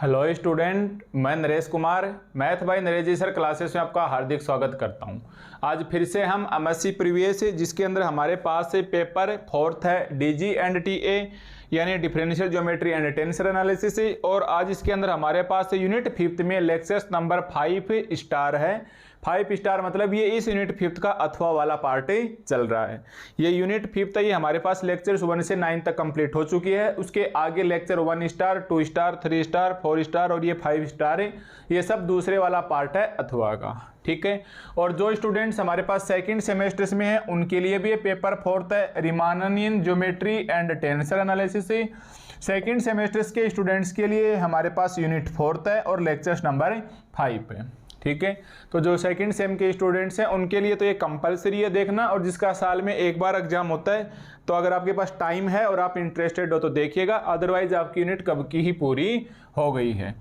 Hello student, मैं Naresh Kumar math by Naresh ji sir classes में आपका हार्दिक स्वागत करता हूं। आज फिर से हम एमएससी प्रीवियस जिसके अंदर हमारे पास से पेपर 4th है डीजी एंड टीए यानी differential geometry and tensor analysis, और आज इसके अंदर हमारे पास यूनिट 5th में लेक्चर्स नंबर 5 स्टार है। 5 स्टार मतलब ये इस यूनिट 5th का अथवा वाला पार्ट चल रहा है। ये यूनिट 5th है, ये हमारे पास लेक्चर्स 1 से 9 तक कंप्लीट हो चुकी है। उसके आगे lecture 1 star 2 star 3 star 4 star और ये 5 स्टार है। ये सब दूसरे वाला पार्ट है अथवा का, ठीक है। और जो स्टूडेंट्स हमारे पास सेकंड सेमेस्टर्स में है उनके लिए भी ये पेपर 4th है, Riemannian geometry and tensor analysis. Second semesters के स्टूडेंट्स के लिए हमारे पास यूनिट 4th है और लेक्चर्स नंबर 5 है, ठीक है। तो जो सेकंड सेम के स्टूडेंट्स हैं उनके लिए तो ये कंपलसरी है देखना, और जिसका साल में एक बार एग्जाम होता है तो अगर आपके पास टाइम है और आप इंटरेस्टेड हो तो देखिएगा, अदरवाइज आपकी यूनिट कब की ही पूरी हो गई है।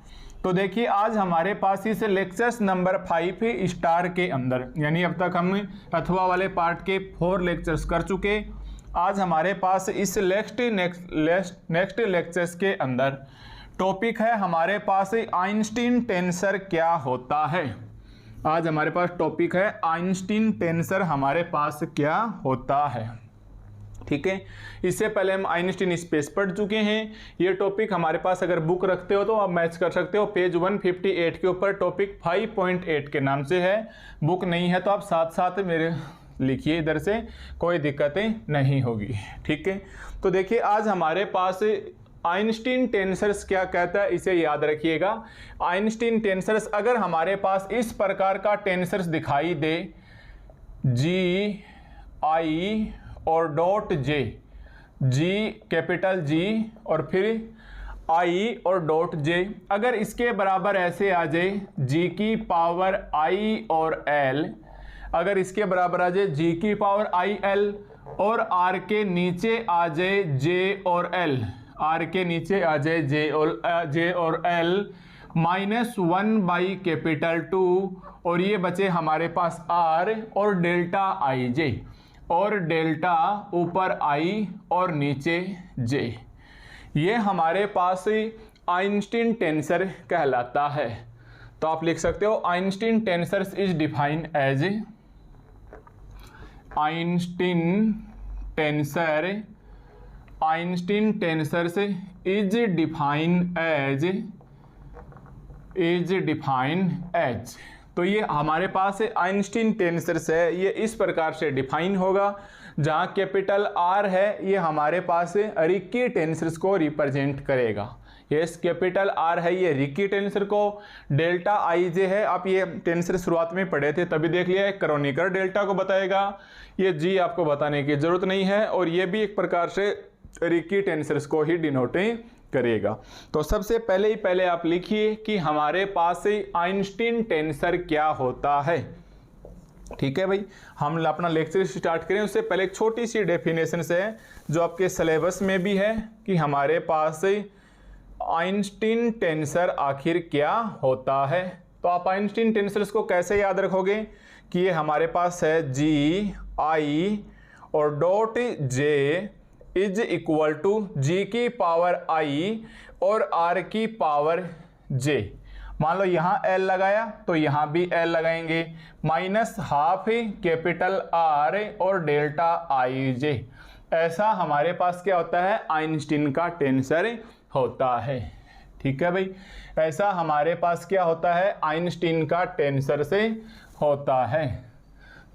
तो देखिए आज हमारे पास इस लेक्चर्स नंबर 5 स्टार के अंदर, यानी अब तक हम अथवा वाले पार्ट के 4 लेक्चर्स कर चुके। आज हमारे पास इस नेक्स्ट लेक्चर्स के अंदर टॉपिक है हमारे पास आइंस्टीन टेंसर क्या होता है। आज हमारे पास टॉपिक है आइंस्टीन टेंसर हमारे पास क्या होता है, ठीक है। इससे पहले हम आइंस्टीन स्पेस पढ़ चुके हैं। ये टॉपिक हमारे पास अगर बुक रखते हो तो आप मैच कर सकते हो, पेज 158 के ऊपर टॉपिक 5.8 के नाम से है। बुक नहीं है तो आप साथ साथ मेरे लिखिए, इधर से कोई दिक्कतें नहीं होगी, ठीक है। तो देखिए आज हमारे पास आइंस्टीन टेंसर्स क्या कहता है, इसे याद रखिएगा। आइंस्टीन टेंसर्स अगर हमारे पास इस प्रकार का टेंसर्स दिखाई दे, जी आई और डॉट जे, जी कैपिटल जी और फिर आई और डॉट जे, अगर इसके बराबर ऐसे आ जाए जी की पावर आई और एल, अगर इसके बराबर आ जाए जी की पावर आई एल और आर के नीचे आ जाए जे और एल, आर के नीचे आ जाए जे और एल -1/2 और ये बचे हमारे पास आर और डेल्टा आई जे, और डेल्टा ऊपर आई और नीचे जे, ये हमारे पास आइंस्टीन टेंसर कहलाता है। तो आप लिख सकते हो Einstein tensors is defined as Einstein tensors is defined as. तो ये हमारे पास आइंस्टीन टेंसर्स है, ये इस प्रकार से डिफाइन होगा। जहां कैपिटल आर है ये हमारे पास रिक्की टेंसर्स को रिप्रेजेंट करेगा। यस, कैपिटल आर है ये रिक्की टेंसर को, डेल्टा आई जे है, आप ये टेंसर शुरुआत में पढ़े थे तभी देख लिया है, क्रोनिकर डेल्टा को बताएगा, ये जी आपको बताने की जरूरत नहीं है, और ये भी एक प्रकार से रिक्की टेंसर्स को ही डिनोट करेगा। तो सबसे पहले आप लिखिए कि हमारे पास आइंस्टीन टेंसर क्या होता है, ठीक है भाई। हम अपना लेक्चर स्टार्ट करें उससे पहले एक छोटी सी डेफिनेशन से जो आपके सिलेबस में भी है कि हमारे पास आइंस्टीन टेंसर आखिर क्या होता है। तो आप आइंस्टीन टेंसर्स को कैसे याद रखोगे कि ये हमारे पास है जी आई और dot J is equal to g की पावर आई और आर की पावर जे। मान लो यहाँ एल लगाया तो यहाँ भी एल लगाएंगे, -12 कैपिटल आर और डेल्टा आई जे। ऐसा हमारे पास क्या होता है, आइंस्टीन का टेंसर होता है, ठीक है भाई। ऐसा हमारे पास क्या होता है, आइंस्टीन का टेंसर से होता है।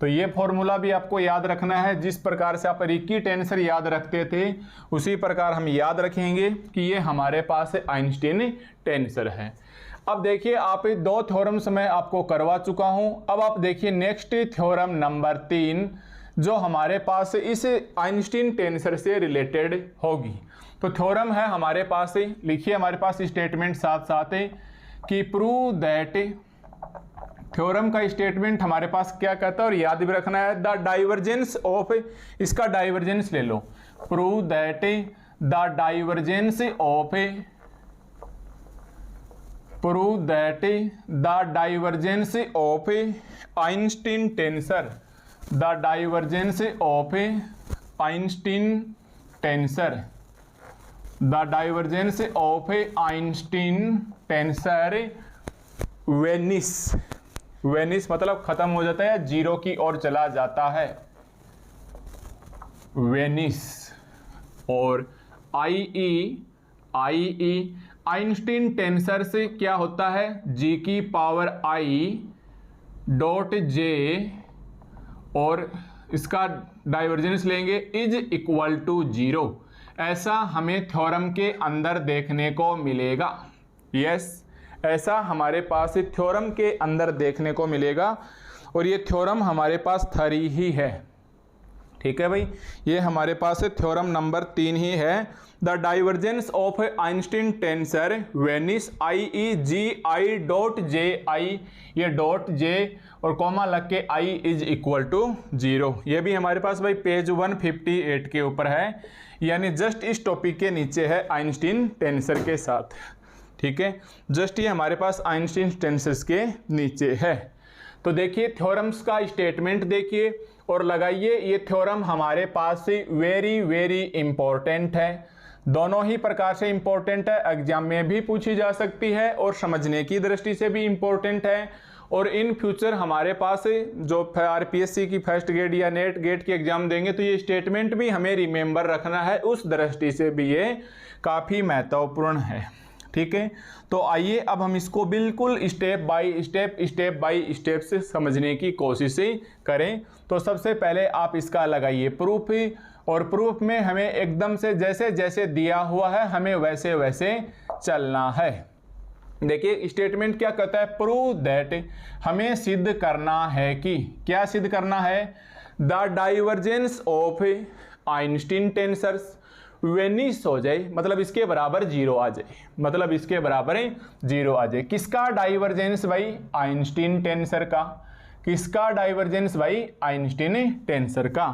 तो ये फॉर्मूला भी आपको याद रखना है, जिस प्रकार से आप रिक्की टेंसर याद रखते थे उसी प्रकार हम याद रखेंगे कि ये हमारे पास आइंस्टीन टेंसर है। अब देखिए आप 2 थ्योरम्स मैं आपको करवा चुका हूं। अब आप देखिए नेक्स्ट थ्योरम नंबर 3 जो हमारे पास इस आइंस्टीन टेंसर से रिलेटेड होगी। तो थ्योरम है हमारे पास, लिखिए हमारे पास स्टेटमेंट साथ साथ है कि प्रूव दैट, थ्योरम का स्टेटमेंट हमारे पास क्या कहता है और याद भी रखना है, द डाइवर्जेंस ऑफ, इसका डाइवर्जेंस ले लो, prove that the divergence of Einstein tensor, the divergence of Einstein tensor, the divergence of Einstein tensor vanish, vanish मतलब खत्म हो जाता है, जीरो की ओर चला जाता है, वेनिस। और आईई आइंस्टीन टेंसर से क्या होता है, जी की पावर आई डॉट जे, और इसका डाइवर्जेंस लेंगे इज इक्वल टू जीरो। ऐसा हमें थ्योरम के अंदर देखने को मिलेगा। यस, ऐसा हमारे पास थ्योरम के अंदर देखने को मिलेगा, और ये थ्योरम हमारे पास 3 ही है। ठीक है भाई, ये हमारे पास थ्योरम नंबर 3 ही है। The divergence of Einstein tensor vanish i e g i dot j i, ये डॉट जे और कॉमा लग के i is equal to zero. ये भी हमारे पास भाई पेज 158 के ऊपर है, यानी जस्ट इस टॉपिक के नीचे है आइंस्टीन टेंसर के साथ। ठीक है, जस्ट ये हमारे पास आइंस्टीन टेंसर्स के नीचे है। तो देखिए थ्योरम्स का स्टेटमेंट देखिए और लगाइए। ये थ्योरम हमारे पास से वेरी वेरी इंपॉर्टेंट है, दोनों ही प्रकार से इंपॉर्टेंट है, एग्जाम में भी पूछी जा सकती है और समझने की दृष्टि से भी इंपॉर्टेंट है। और इन फ्यूचर हमारे पास जो आरपीएससी की फर्स्ट गेट या नेट गेट की एग्जाम देंगे तो ये स्टेटमेंट भी हमें रिमेंबर रखना है, उस दृष्टि से भी ये काफ़ी महत्वपूर्ण है। ठीक है, तो आइए अब हम इसको बिल्कुल स्टेप बाय स्टेप से समझने की कोशिश करें। तो सबसे पहले आप इसका लगाइए प्रूफ, और प्रूफ में हमें एकदम से जैसे जैसे दिया हुआ है हमें वैसे वैसे चलना है। देखिए स्टेटमेंट क्या कहता है, प्रूव दैट, हमें सिद्ध करना है कि, क्या सिद्ध करना है, the divergence of Einstein tensors Venice हो जाए, मतलब इसके बराबर जीरो आ जाए, मतलब इसके बराबर जीरो आ जाए। किसका डाइवर्जेंस भाई, आइंस्टीन टेंसर का। किसका डाइवर्जेंस भाई, आइंस्टीन टेंसर का।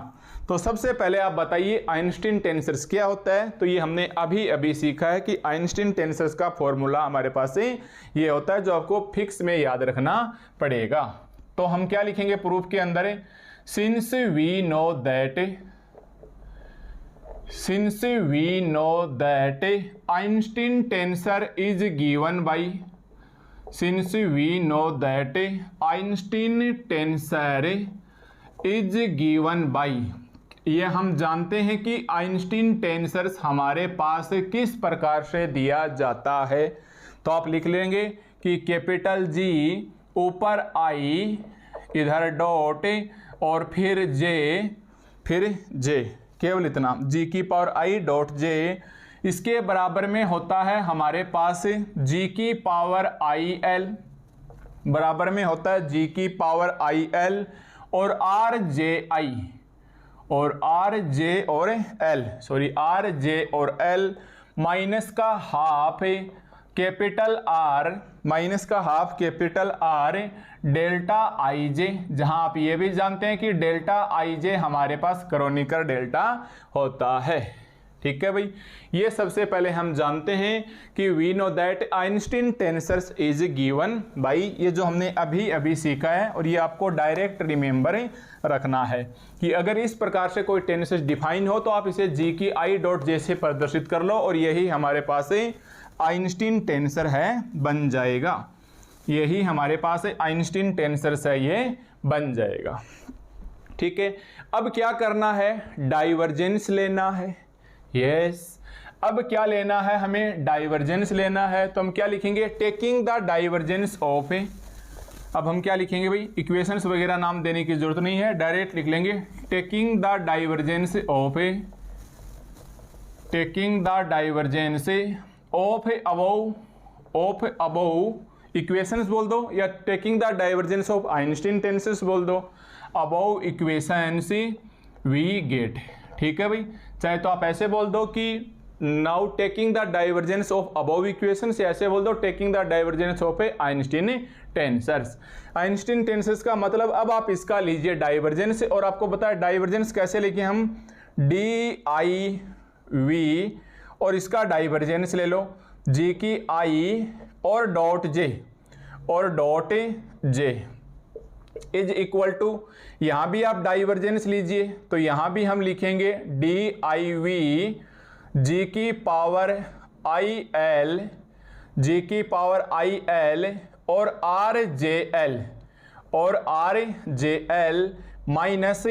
तो सबसे पहले आप बताइए आइंस्टीन टेंसर्स क्या होता है। तो ये हमने अभी अभी सीखा है कि आइंस्टीन टेंसर्स का फॉर्मूला हमारे पास ये होता है, जो आपको फिक्स में याद रखना पड़ेगा। तो हम क्या लिखेंगे प्रूफ के अंदर, since we know that Einstein tensor is given by, since we know that Einstein tensor is given by, ये हम जानते हैं कि आइंस्टीन टेंसर्स हमारे पास किस प्रकार से दिया जाता है। तो आप लिख लेंगे कि कैपिटल जी ऊपर आई, इधर डॉट और फिर जे, केवल इतना, जी की पावर आई डॉट जे, इसके बराबर में होता है हमारे पास जी की पावर आई एल, बराबर में होता है जी की पावर आई एल और आर जे आई, और आर जे और एल माइनस का हाफ कैपिटल आर, माइनस का half capital R delta I J, जहां आप ये भी जानते हैं कि डेल्टा आई जे हमारे पास क्रोनिकर डेल्टा होता है। ठीक है भाई, ये सबसे पहले हम जानते हैं कि we know that Einstein tensors is given by, ये जो हमने अभी अभी सीखा है, और ये आपको डायरेक्ट रिमेंबर रखना है कि अगर इस प्रकार से कोई टेंसर्स डिफाइन हो तो आप इसे जी की आई डॉट जे से प्रदर्शित कर लो, और यही हमारे पास आइंस्टीन टेंसर है, बन जाएगा। यही हमारे पास आइंस्टीन टेंसर्स है, ये बन जाएगा। ठीक है, अब क्या करना है, डाइवर्जेंस लेना है। यस, अब क्या लेना है, हमें डाइवर्जेंस लेना है। तो हम क्या लिखेंगे, टेकिंग द डाइवर्जेंस ऑफ, अब हम क्या लिखेंगे भाई, इक्वेशंस वगैरह नाम देने की जरूरत नहीं है, डायरेक्ट लिख लेंगे taking the divergence of, taking the divergence of above equations बोल दो, या taking the divergence of Einstein tensors बोल दो, अबव इक्वेशंस वी गेट। ठीक है भाई, चाहे तो आप ऐसे बोल दो कि now taking the divergence of above equations, या ऐसे बोल दो taking the divergence of Einstein tensors. Einstein tensors का मतलब अब आप इसका लीजिए डाइवर्जेंस, और आपको पता है डाइवर्जेंस कैसे लिखे हम, डी आई वी, और इसका डाइवर्जेंस ले लो जी की आई और dot J is equal to, यहां भी आप डाइवर्जेंस लीजिए तो यहां भी हम लिखेंगे डी आई वी जी की पावर आई एल जी की पावर आई एल और आर जे एल माइनस,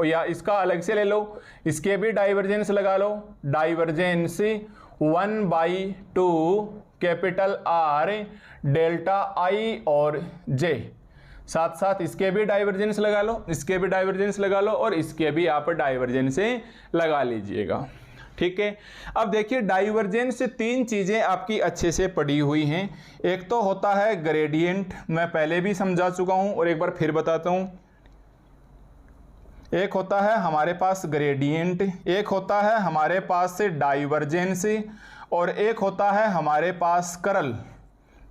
या इसका अलग से ले लो, इसके भी डाइवर्जेंस लगा लो, divergence 1/2 capital R delta i और जे, साथ साथ इसके भी डाइवर्जेंस लगा लो, इसके भी डाइवर्जेंस लगा लो और इसके भी आप डाइवर्जेंस लगा लीजिएगा। ठीक है, अब देखिए डाइवर्जेंस से तीन चीजें आपकी अच्छे से पड़ी हुई हैं। एक तो होता है ग्रेडियंट, मैं पहले भी समझा चुका हूं और एक बार फिर बताता हूं। एक होता है हमारे पास ग्रेडियंट, एक होता है हमारे पास से डाइवर्जेंस और एक होता है हमारे पास करल।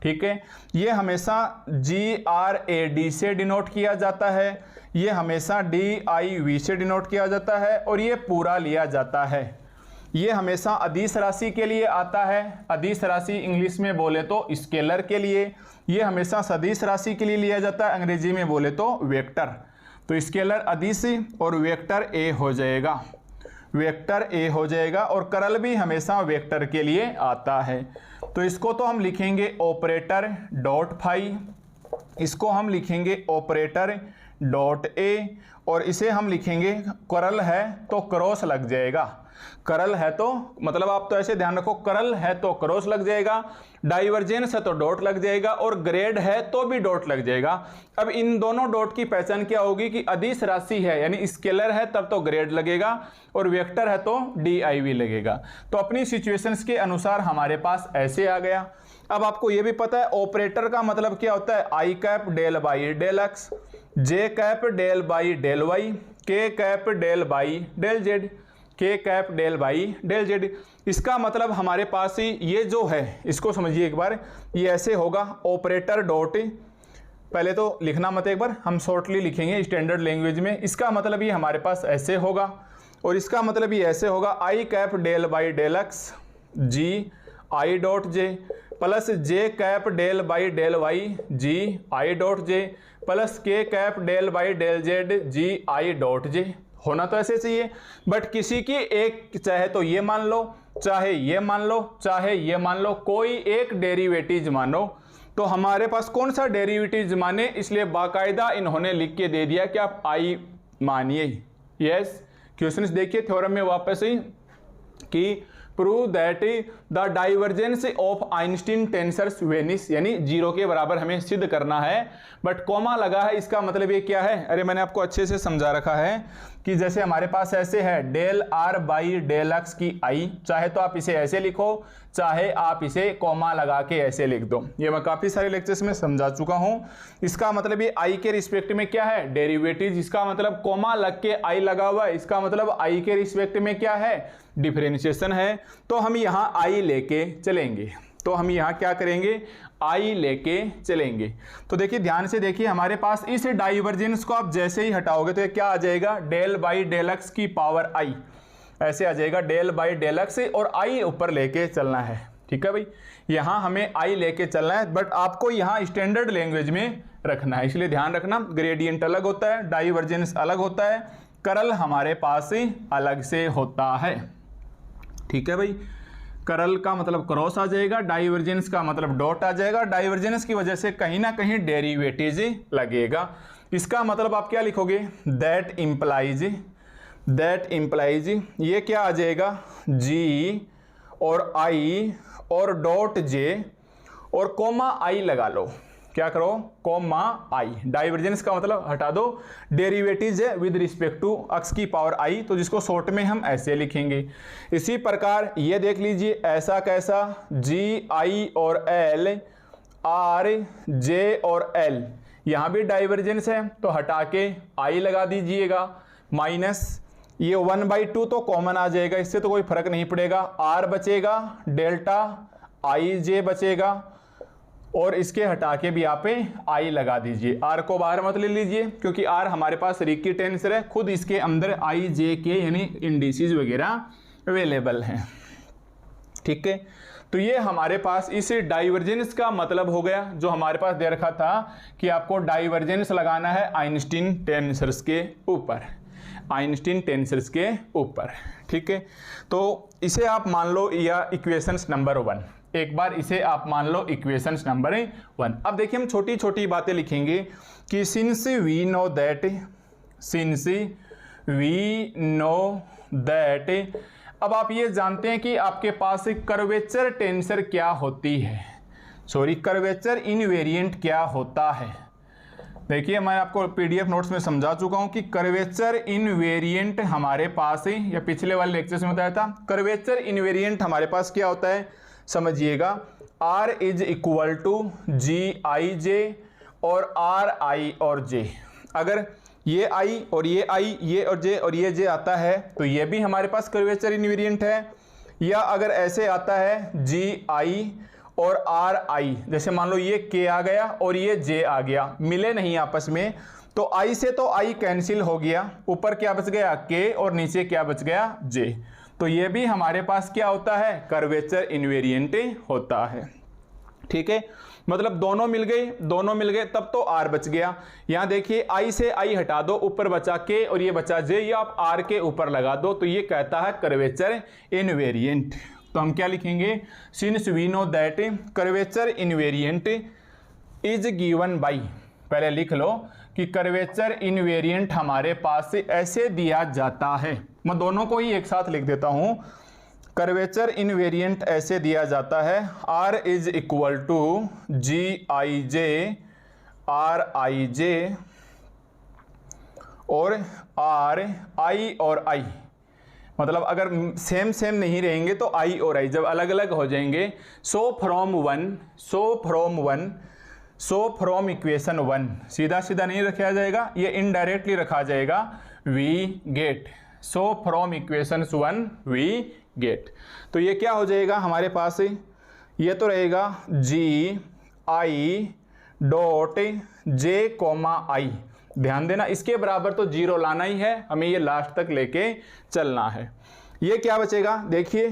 ठीक है, ये हमेशा GRAD से डिनोट किया जाता है, ये हमेशा DIV से डिनोट किया जाता है और ये पूरा लिया जाता है। ये हमेशा अदिश राशि के लिए आता है, अदिश राशि इंग्लिश में बोले तो स्केलर के लिए, ये हमेशा सदिश राशि के लिए लिया जाता है, अंग्रेजी में बोले तो वेक्टर। तो स्केलर अदिश और वेक्टर ए हो जाएगा, वेक्टर ए हो जाएगा और करल भी हमेशा वेक्टर के लिए आता है। तो इसको तो हम लिखेंगे ऑपरेटर डॉट फाई, इसको हम लिखेंगे ऑपरेटर डॉट ए और इसे हम लिखेंगे करल है तो क्रॉस लग जाएगा, करल है तो मतलब आप तो ऐसे ध्यान रखो, करल है तो क्रॉस लग जाएगा, डाइवर्जेंस है तो डॉट लग जाएगा और ग्रेड है तो भी डॉट लग जाएगा। अब इन दोनों डॉट की पहचान क्या होगी कि अदिश राशि है यानी स्केलर है तब तो ग्रेड लगेगा और वेक्टर है तो DIV लगेगा। तो अपनी सिचुएशंस के अनुसार हमारे पास ऐसे आ गया। अब आपको यह भी पता है ऑपरेटर का मतलब क्या होता है, i cap del by del x, j cap del by del y, k cap del by del z, k cap del by del z. इसका मतलब हमारे पास ही ये जो है, इसको समझिए एक बार, ये ऐसे होगा ऑपरेटर डॉट, पहले तो लिखना मत, एक बार हम शॉर्टली लिखेंगे स्टैंडर्ड लैंग्वेज में। इसका मतलब ये हमारे पास ऐसे होगा और इसका मतलब ये ऐसे होगा, i cap del by del x g i dot j plus j cap del by del y g i dot j plus k cap del by del z g i dot j. होना तो ऐसे चाहिए, but किसी की एक, चाहे तो ये मान लो, चाहे ये मान लो, चाहे ये मान लो, कोई एक डेरिवेटिव मानो। तो हमारे पास कौन सा डेरिवेटिव माने, इसलिए बाकायदा इन्होंने लिख के दे दिया कि आप आई मानिए। यस, क्वेश्चन देखिए थ्योरम में वापस ही कि prove that the divergence of Einstein tensors Venice, यानी जीरो के बराबर हमें सिद्ध करना है, बट कॉमा लगा है, इसका मतलब ये क्या है, अरे मैंने आपको अच्छे से समझा रखा है कि जैसे हमारे पास ऐसे है del R by del X की आई, चाहे तो आप इसे ऐसे लिखो, चाहे आप इसे कॉमा लगा के ऐसे लिख दो, ये मैं काफी सारे लेक्चर्स में समझा चुका हूं। इसका मतलब ये आई के रिस्पेक्ट में क्या है, डेरिवेटिव, जिसका मतलब कॉमा लग के आई लगा हुआ है, इसका मतलब आई के रिस्पेक्ट में क्या है, डिफरेंशिएशन है। तो हम यहां आई लेके चलेंगे, तो हम यहां क्या करेंगे, आई लेके चलेंगे। तो देखिए ध्यान से देखिए, हमारे पास इस डाइवर्जेंस को आप जैसे ही हटाओगे तो ये क्या आ जाएगा, डेल बाई डेल एक्स की पावर आई, ऐसे आ जाएगा डेल बाई डेल एक्स और आई ऊपर लेके चलना है। ठीक है भाई, यहां हमें आई लेके चलना है, बट आपको यहां स्टैंडर्ड लैंग्वेज में रखना है, इसलिए ध्यान रखना ग्रेडियंट अलग होता है, डाइवर्जेंस अलग होता है, करल हमारे पास ही अलग से होता है। ठीक है भाई, करल का मतलब क्रॉस आ जाएगा, डाइवर्जेंस का मतलब डॉट आ जाएगा, डाइवर्जेंस की वजह से कहीं ना कहीं डेरिवेटिव लगेगा। इसका मतलब आप क्या लिखोगे, दैट इंप्लाइज, ये क्या आ जाएगा, जी और आई और डॉट जे और कोमा आई लगा लो, क्या करो, कोमा आई, डाइवर्जेंस का मतलब हटा दो, डेरिवेटिव है विद रिस्पेक्ट टू एक्स की पावर आई, तो जिसको शॉर्ट में हम ऐसे लिखेंगे। इसी प्रकार ये देख लीजिए, ऐसा कैसा, जी आई और एल, आर जे और एल, यहां भी डाइवर्जेंस है तो हटा के आई लगा दीजिएगा, माइनस ये 1/2 तो कॉमन आ जाएगा, इससे तो कोई फर्क नहीं पड़ेगा, आर बचेगा, डेल्टा आई जे बचेगा और इसके हटा के भी आप आई लगा दीजिए। आर को बाहर मत ले लीजिए क्योंकि आर हमारे पास रिक्की टेंसर है, खुद इसके अंदर आई जे के यानी इंडिसेस वगैरह अवेलेबल हैं। ठीक है, तो ये हमारे पास इस डाइवर्जेंस का मतलब हो गया, जो हमारे पास दे रखा था कि आपको डाइवर्जेंस लगाना है आइंस्टीन टेंसर्स के ऊपर। आइंस्टीन टेंसर्स के ऊपर। ठीक है, तो इसे आप मान लो या इक्वेशंस नंबर 1, एक बार इसे आप मान लो इक्वेशंस नंबर 1। अब देखिए हम छोटी छोटी बातें लिखेंगे कि सिंस वी नो दैट, अब आप ये जानते हैं कि आपके पास कर्वेचर टेंसर क्या होती है, कर्वेचर इनवेरिएंट क्या होता है। देखिए मैं आपको पीडीएफ नोट्स में समझा चुका हूं कि कर्वेचर इनवेरिएंट हमारे पास है, या पिछले वाले लेक्चर में बताया था, कर्वेचर इनवेरिएंट हमारे पास क्या होता है समझिएगा, R is equal to GIJ और RI और J। अगर ये I और ये I, ये और J और ये J आता है तो ये भी हमारे पास कर्वेचर इनवेरिएंट है, या अगर ऐसे आता है GI और RI, जैसे मान लो ये K आ गया और ये J आ गया, मिले नहीं आपस में, तो I से तो I कैंसिल हो गया, ऊपर क्या बच गया K और नीचे क्या बच गया J, तो ये भी हमारे पास क्या होता है कर्वेचर इनवेरिएंट होता है। ठीक है, मतलब दोनों मिल गए तब तो R बच गया। यहां देखिए I से I हटा दो, ऊपर बचा K और ये बचा J, ये आप R के ऊपर लगा दो, तो ये कहता है कर्वेचर इनवेरिएंट। तो हम क्या लिखेंगे, since we know that curvature invariant is given by, पहले लिख लो कि कर्वेचर इनवेरिएंट हमारे पास से ऐसे दिया जाता है, मैं दोनों को ही एक साथ लिख देता हूं, कर्वेचर इनवेरिएंट ऐसे दिया जाता है, R is equal to GIJ RIJ और RI और I, मतलब अगर सेम नहीं रहेंगे तो I और I जब अलग अलग हो जाएंगे, सो फ्रॉम इक्वेशन 1 सीधा सीधा नहीं रखा जाएगा, ये इनडायरेक्टली रखा जाएगा, we get, so from equation 1 we get. तो ये क्या हो जाएगा हमारे पास, ये तो रहेगा GI dot J comma I, ध्यान देना इसके बराबर तो 0 लाना ही है, हमें ये लास्ट तक लेके चलना है। ये क्या बचेगा, देखिए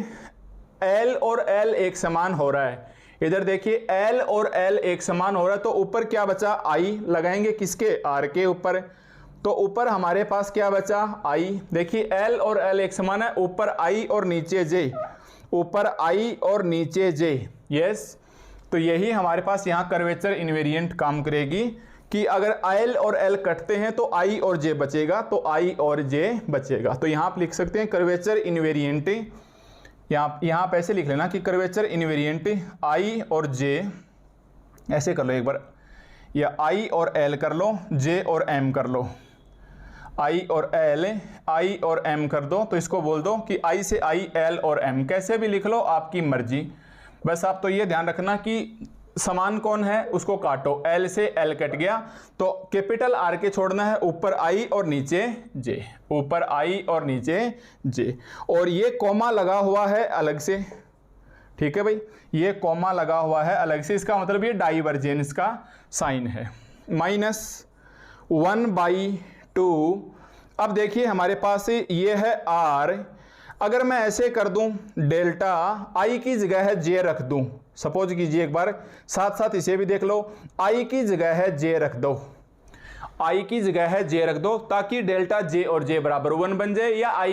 L और L एक समान हो रहा है, इधर देखिए L और L एक समान हो रहा है, तो ऊपर क्या बचा I, लगाएंगे किसके R के ऊपर, तो ऊपर हमारे पास क्या बचा I, देखिए L और L एक समान है, ऊपर I और नीचे J, ऊपर I और नीचे J, यस। तो यही हमारे पास यहाँ कर्वेचर इनवेरिएंट काम करेगी कि अगर L और L कटते हैं तो I और J बचेगा, तो I और J बचेगा। तो यहाँ आप लिख सकते हैं कर्वेचर इनवेरिएंट, यहाँ आप ऐसे लिख लेना कि कर्वेचर इनवेरिएंट I और J, ऐसे कर लो एक बार, या I और L कर लो, J और M कर लो, I और M कर दो, तो इसको बोल दो कि I से I, L और M, कैसे भी लिख लो आपकी मर्जी, बस आप तो ये ध्यान रखना कि समान कौन है उसको काटो, L से L कट गया तो कैपिटल R के छोड़ना है, ऊपर I और नीचे J, ऊपर I और नीचे J, और ये कोमा लगा हुआ है अलग से, ठीक है भाई, ये कोमा लगा हुआ है अलग से, इसका मतलब ये डाइवर्जेंस का साइन है, -1/2। अब देखिए हमारे पास ये है R, अगर मैं ऐसे कर दूं डेल्टा I की जगह है J रख दूं, सपोज कीजिए एक बार साथ साथ इसे भी देख लो, I की जगह है J रख दो, I की जगह है J रख दो, ताकि डेल्टा J और J बराबर 1 बन जाए, या I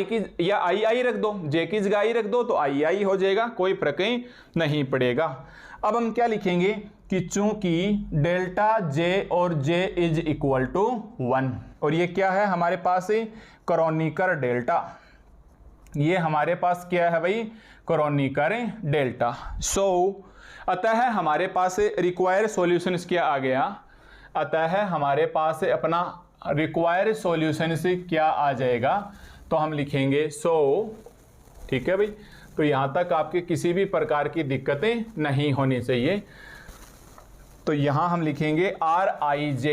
रख दो, J की जगह I रख दो तो I हो जाएगा, कोई फर्क नहीं पड़ेगा। अब हम क्या लिखेंगे कि चूंकि डेल्टा J और J इज इक्वल टू 1, और ये क्या है हमारे पास क्रोनिकर डेल्टा, ये हमारे पास क्या है भाई क्रोनिकर डेल्टा। अतः हमारे पास रिक्वायर सॉल्यूशन क्या आ गया, अतः हमारे पास अपना रिक्वायर सॉल्यूशन से क्या आ जाएगा, तो हम लिखेंगे ठीक है भाई, तो यहाँ तक आपके किसी भी प्रकार की दिक्कतें नहीं होनी चाहिए। तो यहाँ हम लिखेंगे RIJ,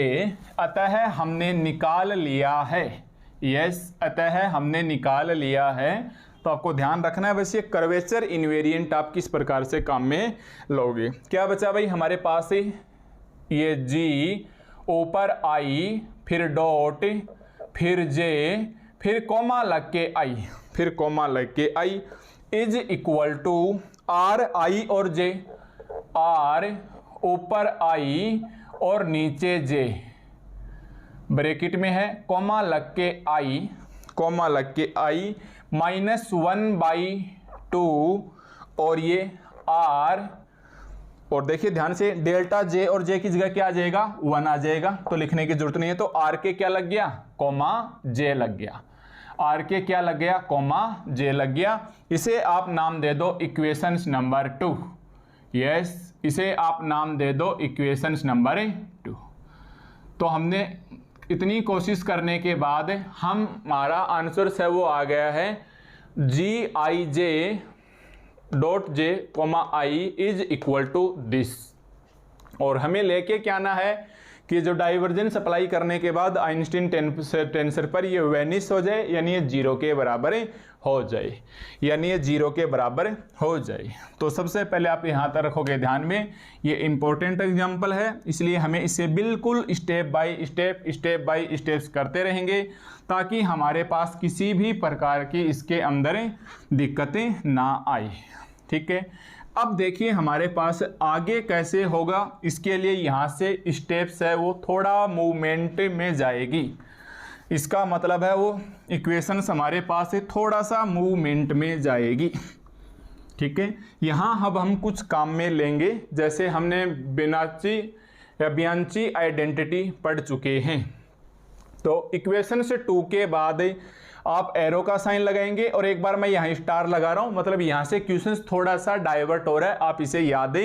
अतः हमने निकाल लिया है, यस, अतः हमने निकाल लिया है। तो आपको ध्यान रखना है बस, ये कर्वेचर इनवेरिएंट आप किस प्रकार से काम में लोगे। क्या बचा भाई हमारे पास, ये G, ऊपर I, फिर डॉट, फिर J, फिर कोमा लग के I, फिर कोमा लग के I is equal to RI और J, R ऊपर I और नीचे J, ब्रैकेट में है, कोमा लग के I, कोमा लग के आई -1/2 और ये r, और देखिए ध्यान से डेल्टा j और j की जगह क्या आ जाएगा 1 आ जाएगा, तो लिखने की जरूरत नहीं है। तो r के क्या लग गया कोमा j लग गया, r के क्या लग गया कोमा j लग गया। इसे आप नाम दे दो इक्वेशंस नंबर 2। यस, इसे आप नाम दे दो इक्वेशंस नंबर 2। तो हमने इतनी कोशिश करने के बाद हमारा आंसर है वो आ गया है Gij dot j comma i is equal to this. और हमें लेके क्या आना है कि जो डाइवर्जेंस अप्लाई करने के बाद आइंस्टीन टेंसर पर ये वेनिश हो जाए, यानी ये 0 के बराबर हो जाए, यानी ये 0 के बराबर हो जाए। तो सबसे पहले आप यहाँ तक रखोगे ध्यान में, ये इंपॉर्टेंट एग्जांपल है, इसलिए हमें इसे बिल्कुल स्टेप बाय स्टेप्स करते रहेंगे ताकि हमारे पास किसी भी प्रकार की इसके अंदर दिक्कतें ना आए। ठीक है, अब देखिए हमारे पास आगे कैसे होगा। इसके लिए यहाँ से स्टेप्स है वो थोड़ा मूवमेंट में जाएगी, इसका मतलब है वो इक्वेशंस हमारे पास है थोड़ा सा मूवमेंट में जाएगी। ठीक है, यहाँ अब हम कुछ काम में लेंगे, जैसे हमने बियांची आइडेंटिटी पढ़ चुके हैं। तो इक्वेशन से 2 के बाद आप एरो का साइन लगाएंगे, और एक बार मैं यहाँ स्टार लगा रहा हूँ, मतलब यहाँ से क्वेश्चन थोड़ा सा डाइवर्ट हो रहा है, आप इसे याद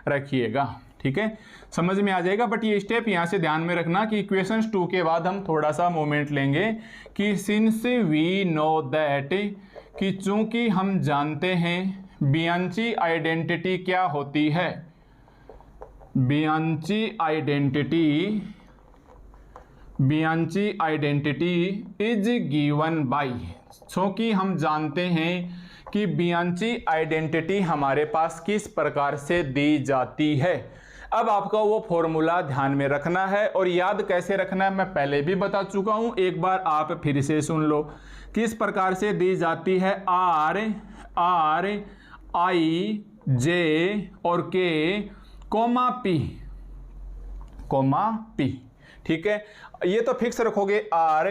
रखिएगा। ठीक है, समझ में आ जाएगा। बट ये स्टेप यहाँ से ध्यान में रखना कि इक्वेशंस 2 के बाद हम थोड़ा सा मूवमेंट लेंगे कि सिंस वी नो दैट, कि चूंकि हम जानते हैं बियांची आइडेंटिटी क्या होती है। बियांची आइडेंटिटी इज गिवन बाय, क्योंकि हम जानते हैं कि बियांची आइडेंटिटी हमारे पास किस प्रकार से दी जाती है। अब आपका वो फॉर्मूला ध्यान में रखना है, और याद कैसे रखना है मैं पहले भी बता चुका हूं, एक बार आप फिर से सुन लो। किस प्रकार से दी जाती है, R I J और K कोमा P। ठीक है, ये तो फिक्स रखोगे R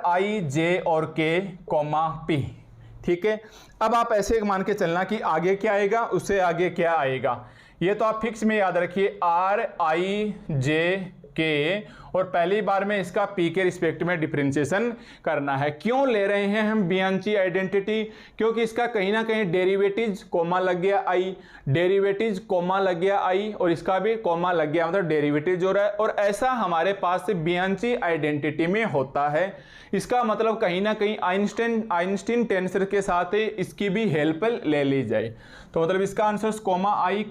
I J और K कोमा P। ठीक है, अब आप ऐसे मान के चलना कि आगे क्या आएगा उससे आगे क्या आएगा, ये तो आप फिक्स में याद रखिए R I J K, और पहली बार में इसका P के रिस्पेक्ट में डिफरेंशिएशन करना है। क्यों ले रहे हैं हम बियांची आइडेंटिटी, क्योंकि इसका कहीं ना कहीं डेरिवेटिव्स कोमा लग गया I, डेरिवेटिव्स कोमा लग गया I, और इसका भी कोमा लग गया, मतलब डेरिवेटिव जो रहा है। और ऐसा हमारे पास बियांची आइडेंटिटी में होता है, इसका मतलब कहीं ना कहीं आइंस्टीन टेंसर के साथ इसकी भी हेल्प ले ली जाए। तो मतलब इसका answer comma I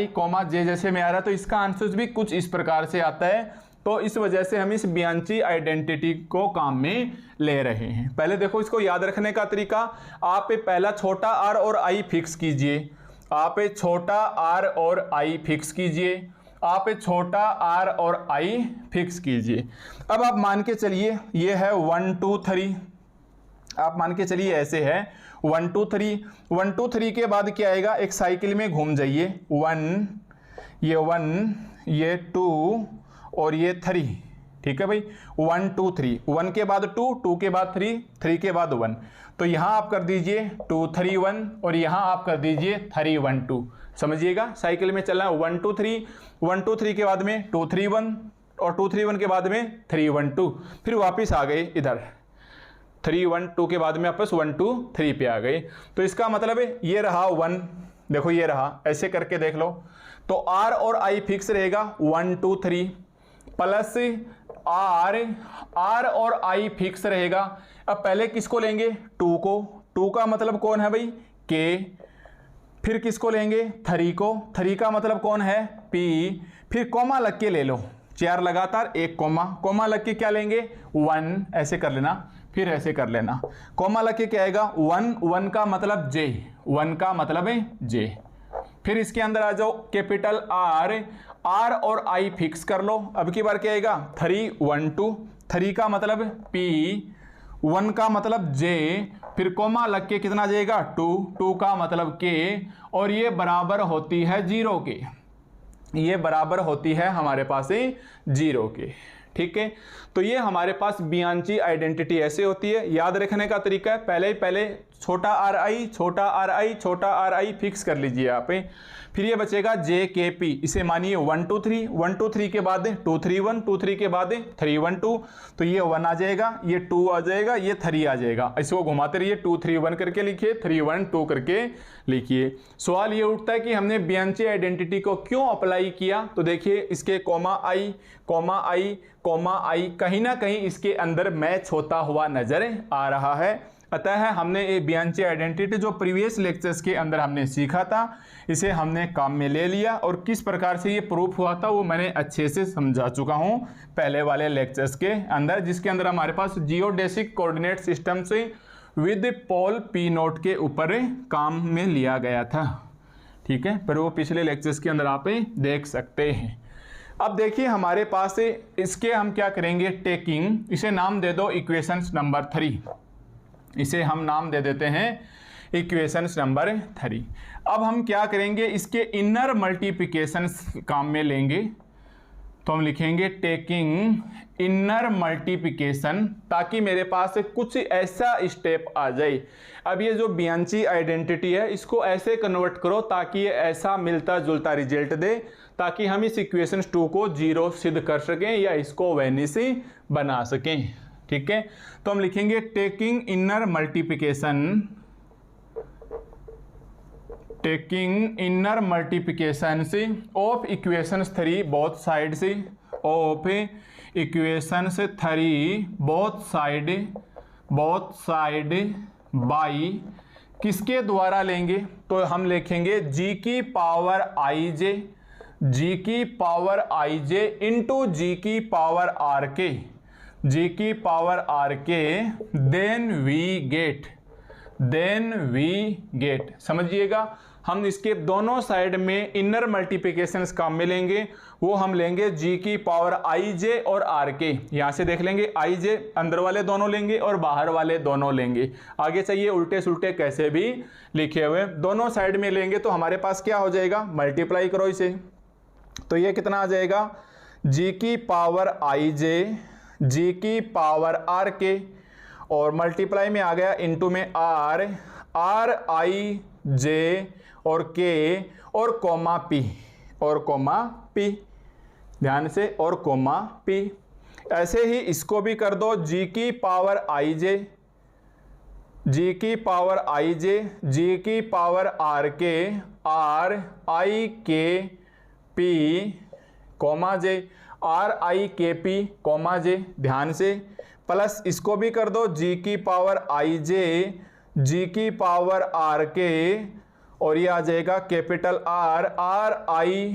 comma J जैसे में आ रहा है, तो इसका आंसर भी कुछ इस प्रकार से आता है। तो इस वजह से हम इस बियांची आइडेंटिटी को काम में ले रहे हैं। पहले देखो इसको याद रखने का तरीका, आप पहला छोटा r और I फिक्स कीजिए, आप छोटा r और I फिक्स कीजिए, आप छोटा r और I फिक्स कीजिए। अब आप मान के चलिए ये है 1 2 3, आप मान के चलिए ऐसे है 1 2 3 1 2 3 के बाद क्या आएगा, एक साइकिल में घूम जाइए, 1 ये 2 और ये 3। ठीक है भाई, 1 2 3, 1 के बाद 2, 2 के बाद 3, 3 के बाद 1, तो यहाँ आप कर दीजिए 2 3 1, और यहाँ आप कर दीजिए 3 1 2। समझिएगा, साइकिल में चलना है 1 2 3, 1 2 3 के बाद में 2 3 1, और 2 3 1 के बाद में 3 1 2, फिर वापस आ गए इधर 3 1 2 के बाद में वापस 1 2 3 पे आ गए। तो इसका मतलब है ये रहा 1, देखो ये रहा, ऐसे करके देख लो। तो R और I फिक्स रहेगा 1 2 3, प्लस R और I फिक्स रहेगा। अब पहले किसको लेंगे, 2 को, 2 का मतलब कौन है भाई K, फिर किसको लेंगे 3 को, 3 का मतलब कौन है P, फिर कोमा लग के ले लो, 4 लगातार, एक कोमा लग के क्या लेंगे 1, ऐसे कर लेना, फिर ऐसे कर लेना, कोमा लग के क्या आएगा 1, 1 का मतलब J, 1 का मतलब है J। फिर इसके अंदर आ जाओ कैपिटल R और I फिक्स कर लो। अब की बार क्या आएगा 3 1 2, 3 का मतलब P, 1 का मतलब J, फिर कोमा लग के कितना जाएगा 2, 2 का मतलब K, और ये बराबर होती है 0 के, ये बराबर होती है हमारे पास 0 के। ठीक है। तो ये हमारे पास बियांची आइडेंटिटी ऐसे होती है। याद रखने का तरीका है, पहले छोटा आर आई छोटा आर आई छोटा आर आई फिक्स कर लीजिए आप। फिर ये बचेगा जे के पी, इसे मानिए 1 2 3, 1 2 3 के बाद 2 3 1, 2 3 के बाद 3 1 2, तो ये 1 आ जाएगा, ये 2 आ जाएगा, ये 3 आ जाएगा। इसको घुमाते रहिए, 2 3 1 करके लिखिए, 3 1 2 करके लिखिए। सवाल ये उठता है कि हमने बियांची आइडेंटिटी को क्यों अप्लाई किया। तो देखिए इसके कोमा आई कहीं ना कहीं इसके अंदर मैच होता हुआ नजर आ रहा है। अतः हमने ये बियांची आइडेंटिटी जो प्रीवियस लेक्चर्स के अंदर हमने सीखा था, इसे हमने काम में ले लिया और किस प्रकार से ये प्रूफ हुआ था वो मैंने अच्छे से समझा चुका हूँ पहले वाले लेक्चर्स के अंदर, जिसके अंदर हमारे पास जियोडेसिक कोऑर्डिनेट सिस्टम से विद पोल पी नोट के ऊपर काम में लिया गया था। ठीक है, पर वो पिछले लेक्चर्स के अंदर आप देख सकते हैं। अब देखिए हमारे पास इसके हम क्या करेंगे, टेकिंग, इसे नाम दे दो इक्वेशंस नंबर 3, इसे हम नाम दे देते हैं इक्वेशंस नंबर 3। अब हम क्या करेंगे, इसके इनर मल्टीप्लिकेशंस काम में लेंगे। तो हम लिखेंगे टेकिंग इनर मल्टीप्लिकेशन, ताकि मेरे पास कुछ ऐसा स्टेप आ जाए। अब ये जो बियांची आइडेंटिटी है इसको ऐसे कन्वर्ट करो ताकि ये ऐसा मिलता जुलता रिजल्ट दे, ताकि हम इस इक्वेशन 2 को 0 सिद्ध कर सकें या इसको वैनिश बना सकें। ठीक है, तो हम लिखेंगे taking inner multiplication, taking inner multiplication से ऑफ इक्वेशंस 3 बोथ साइड से, of equations 3 both side by किसके द्वारा लेंगे, तो हम लिखेंगे जी की पावर आई जे इंटू जी की पावर आर के, जी की पावर आर के, देन वी गेट। समझिएगा, हम इसके दोनों साइड में इनर मल्टीप्लिकेशंस काम में लेंगे। वो हम लेंगे जी की पावर आई जे और आर के, यहां से देख लेंगे आई जे अंदर वाले दोनों लेंगे और बाहर वाले दोनों लेंगे। आगे चाहिए उल्टे सुल्टे कैसे भी लिखे हुए, दोनों साइड में लेंगे तो हमारे पास क्या हो जाएगा, मल्टीप्लाई करो इसे, तो ये कितना आ जाएगा, जी की पावर आई जे, जी की पावर आर के, और मल्टीप्लाई में आ गया इनटू में आर आई जे और के और कोमा पी, ध्यान से, और कोमा पी। ऐसे ही इसको भी कर दो, जी की पावर आई जे, जी की पावर आई जे, जी की पावर आर के, आर आई के पी कोमा जे, आर आई के पी कोमा जे, ध्यान से, प्लस इसको भी कर दो, जी की पावर आई जे, जी की पावर आर के, और ये आ जाएगा capital R I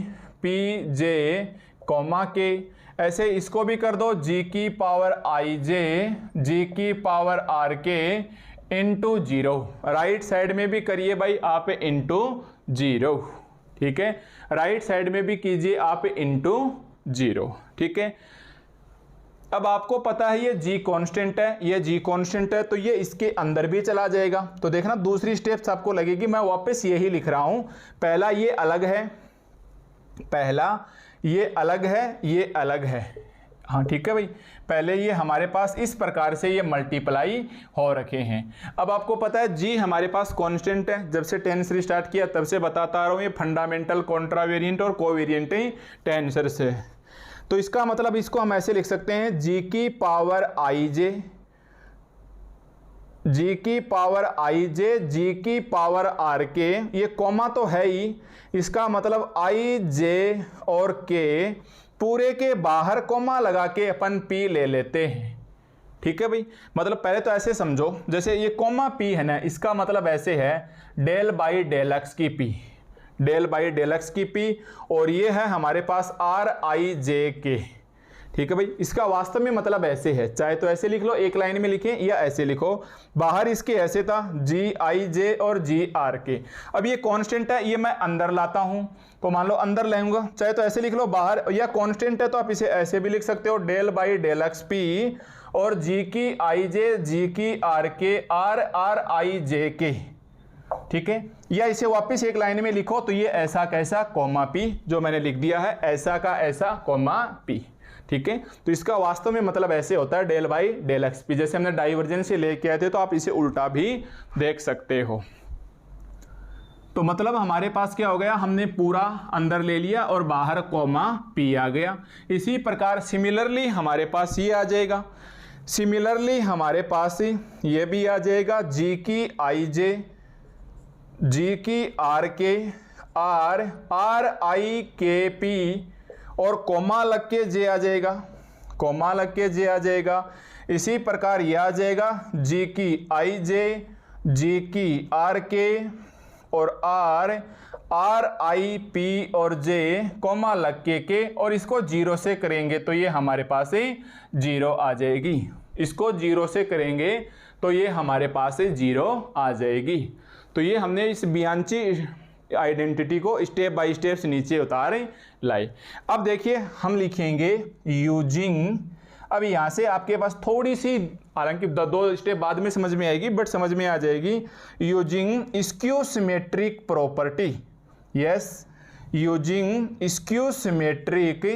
P J comma K. ऐसे इसको भी कर दो, जी की पावर आई जे, जी की पावर आर के इंटू 0, राइट साइड में भी करिए भाई आप इंटू 0। ठीक है, राइट साइड में भी कीजिए आप इंटू 0। ठीक है, अब आपको पता है ये जी कांस्टेंट है, ये जी कांस्टेंट है, तो ये इसके अंदर भी चला जाएगा। तो देखना दूसरी स्टेप्स आपको लगेगी, मैं वापस यही लिख रहा हूं, पहला ये अलग है, पहला ये अलग है, ये अलग है। हाँ ठीक है भाई, पहले ये हमारे पास इस प्रकार से ये मल्टीप्लाई हो रखे हैं। अब आपको पता है जी हमारे पास कांस्टेंट है, जब से टेंसर स्टार्ट किया तब से बताता आ रहा हूँ, ये फंडामेंटल, कॉन्ट्रावेरिएंट और कोवेरिएंट टेंसर से। तो इसका मतलब इसको हम ऐसे लिख सकते हैं, जी की पावर आई जे, जी की पावर आई जे, जी की पावर आर के, ये कॉमा तो है ही, इसका मतलब आई जे और के पूरे के बाहर कॉमा लगा के अपन पी ले लेते हैं। ठीक है भाई, मतलब पहले तो ऐसे समझो, जैसे ये कॉमा पी है ना, इसका मतलब ऐसे है डेल बाई डेल एक्स की P, del by del X की पी, और ये है हमारे पास आर आई जे के। ठीक है भाई, इसका वास्तव में मतलब ऐसे है, चाहे तो ऐसे लिख लो एक लाइन में लिखें या ऐसे लिखो, बाहर इसके ऐसे था जी आई जे और जी आर के। अब ये कांस्टेंट है, ये मैं अंदर लाता हूं, तो मान लो अंदर लाऊंगा, चाहे तो ऐसे लिख लो बाहर, या कांस्टेंट है तो आप इसे ऐसे भी लिख सकते हो, del by del X P और जी की आई जे, जी की आर के, आर आई जे के। ठीक है, या इसे वापस एक लाइन में लिखो, तो ये ऐसा कैसा कॉमा पी, जो मैंने लिख दिया है, ऐसा का ऐसा कॉमा पी। ठीक है। तो इसका वास्तव में मतलब ऐसे होता है del by del X P, जैसे हमने डाइवर्जेंस से लेके आए थे तो आप इसे उल्टा भी देख सकते हो। तो मतलब हमारे पास क्या हो गया, हमने पूरा अंदर ले लिया और बाहर कॉमा पी आ गया। इसी प्रकार सिमिलरली हमारे पास ये आ जाएगा, सिमिलरली हमारे पास ये भी आ जाएगा, जी की आई जे, जी की आर के, आर आर आई के पी और कोमा लग के जे आ जाएगा, कोमा लग के जे आ जाएगा। इसी प्रकार ये आ जाएगा जी की आई जे, जी की आर के और आर आर आई पी और जे कोमा लग के और इसको जीरो से करेंगे तो ये हमारे पास जीरो आ जाएगी। इसको जीरो से करेंगे तो ये हमारे पास जीरो आ जाएगी। तो ये हमने इस बियांची आइडेंटिटी को स्टेप बाय स्टेप नीचे उतार लाए। अब देखिए हम लिखेंगे यूजिंग, अब यहाँ से आपके पास थोड़ी सी, हालांकि दो स्टेप बाद में समझ में आएगी बट समझ में आ जाएगी। Using skew symmetric property, yes, using skew symmetric,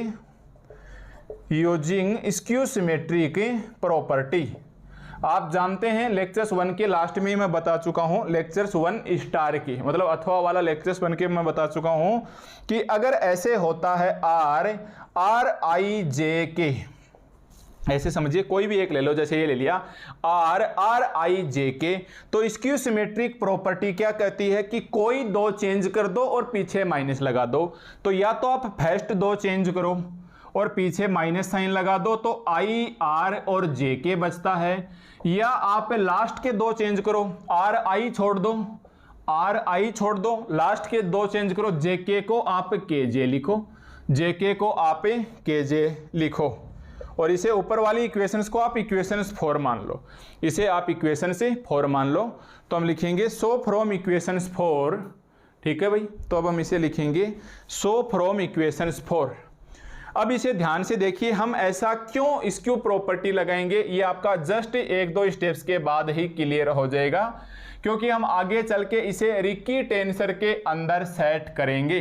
using skew symmetric property. आप जानते हैं लेक्चर्स 1 के लास्ट में मैं बता चुका हूं, लेक्चर्स 1 स्टार की मतलब अथवा वाला लेक्चर्स 1 के मैं बता चुका हूं कि अगर ऐसे होता है आर आर आई जे के, ऐसे समझिए कोई भी एक ले लो, जैसे ये ले लिया आर आर आई जे के, तो स्क्यू सिमेट्रिक प्रॉपर्टी क्या कहती है कि कोई दो चेंज कर दो और पीछे माइनस लगा दो। तो या तो आप फर्स्ट दो चेंज करो और पीछे माइनस साइन लगा दो तो आई आर और जे के बचता है, या आप लास्ट के दो चेंज करो, आर आई छोड़ दो, आर आई छोड़ दो, लास्ट के दो चेंज करो, जे के को आप के जे लिखो, जे के को आप के जे लिखो और इसे ऊपर वाली इक्वेशंस को आप इक्वेशंस 4 मान लो, इसे आप इक्वेशन से 4 मान लो। तो हम लिखेंगे सो फ्रॉम इक्वेशंस 4, ठीक है भाई। तो अब हम इसे लिखेंगे सो फ्रॉम इक्वेशंस 4। अब इसे ध्यान से देखिए, हम ऐसा क्यों स्क्यू प्रॉपर्टी लगाएंगे ये आपका जस्ट 1-2 स्टेप्स के बाद ही क्लियर हो जाएगा, क्योंकि हम आगे चल के इसे रिक्की टेंसर के अंदर सेट करेंगे।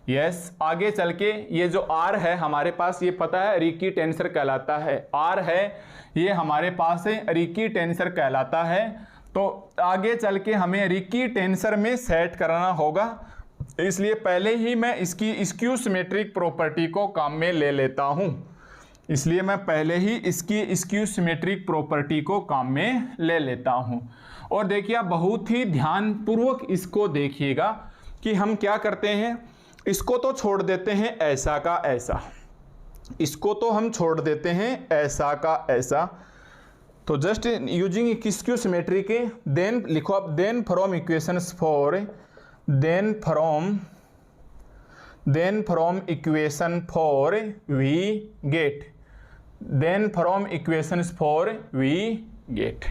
यस, आगे चल के ये जो आर है हमारे पास, ये पता है रिक्की टेंसर कहलाता है, आर है ये हमारे पास रिक्की टेंसर कहलाता है। तो आगे चल के हमें रिक्की टेंसर में सेट कराना होगा, इसलिए पहले ही मैं इसकी स्क्यू सिमेट्रिक प्रॉपर्टी को काम में ले लेता हूं, इसलिए मैं पहले ही इसकी स्क्यू सिमेट्रिक प्रॉपर्टी को काम में ले लेता हूं। और देखिए आप बहुत ही ध्यानपूर्वक इसको देखिएगा कि हम क्या करते हैं, इसको तो छोड़ देते हैं ऐसा का ऐसा, इसको तो हम छोड़ देते हैं ऐसा का ऐसा। तो जस्ट यूजिंग स्क्यू सिमेट्री के देन लिखो आप, then from equations 4, then from equation 4 we get, then from equations 4 we get,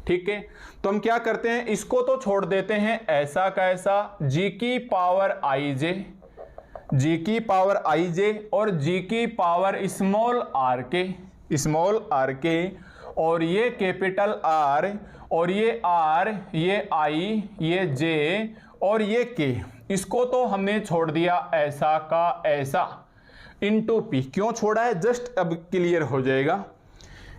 ठीक है। तो हम क्या करते हैं, इसको तो छोड़ देते हैं ऐसा का ऐसा, जी की पावर आई जे, जी की पावर आई जे और जी की पावर स्मॉल आर के, और ये कैपिटल आर और ये आर, ये आई, ये जे और ये के, इसको तो हमने छोड़ दिया ऐसा का ऐसा इंटू पी। क्यों छोड़ा है जस्ट अब क्लियर हो जाएगा।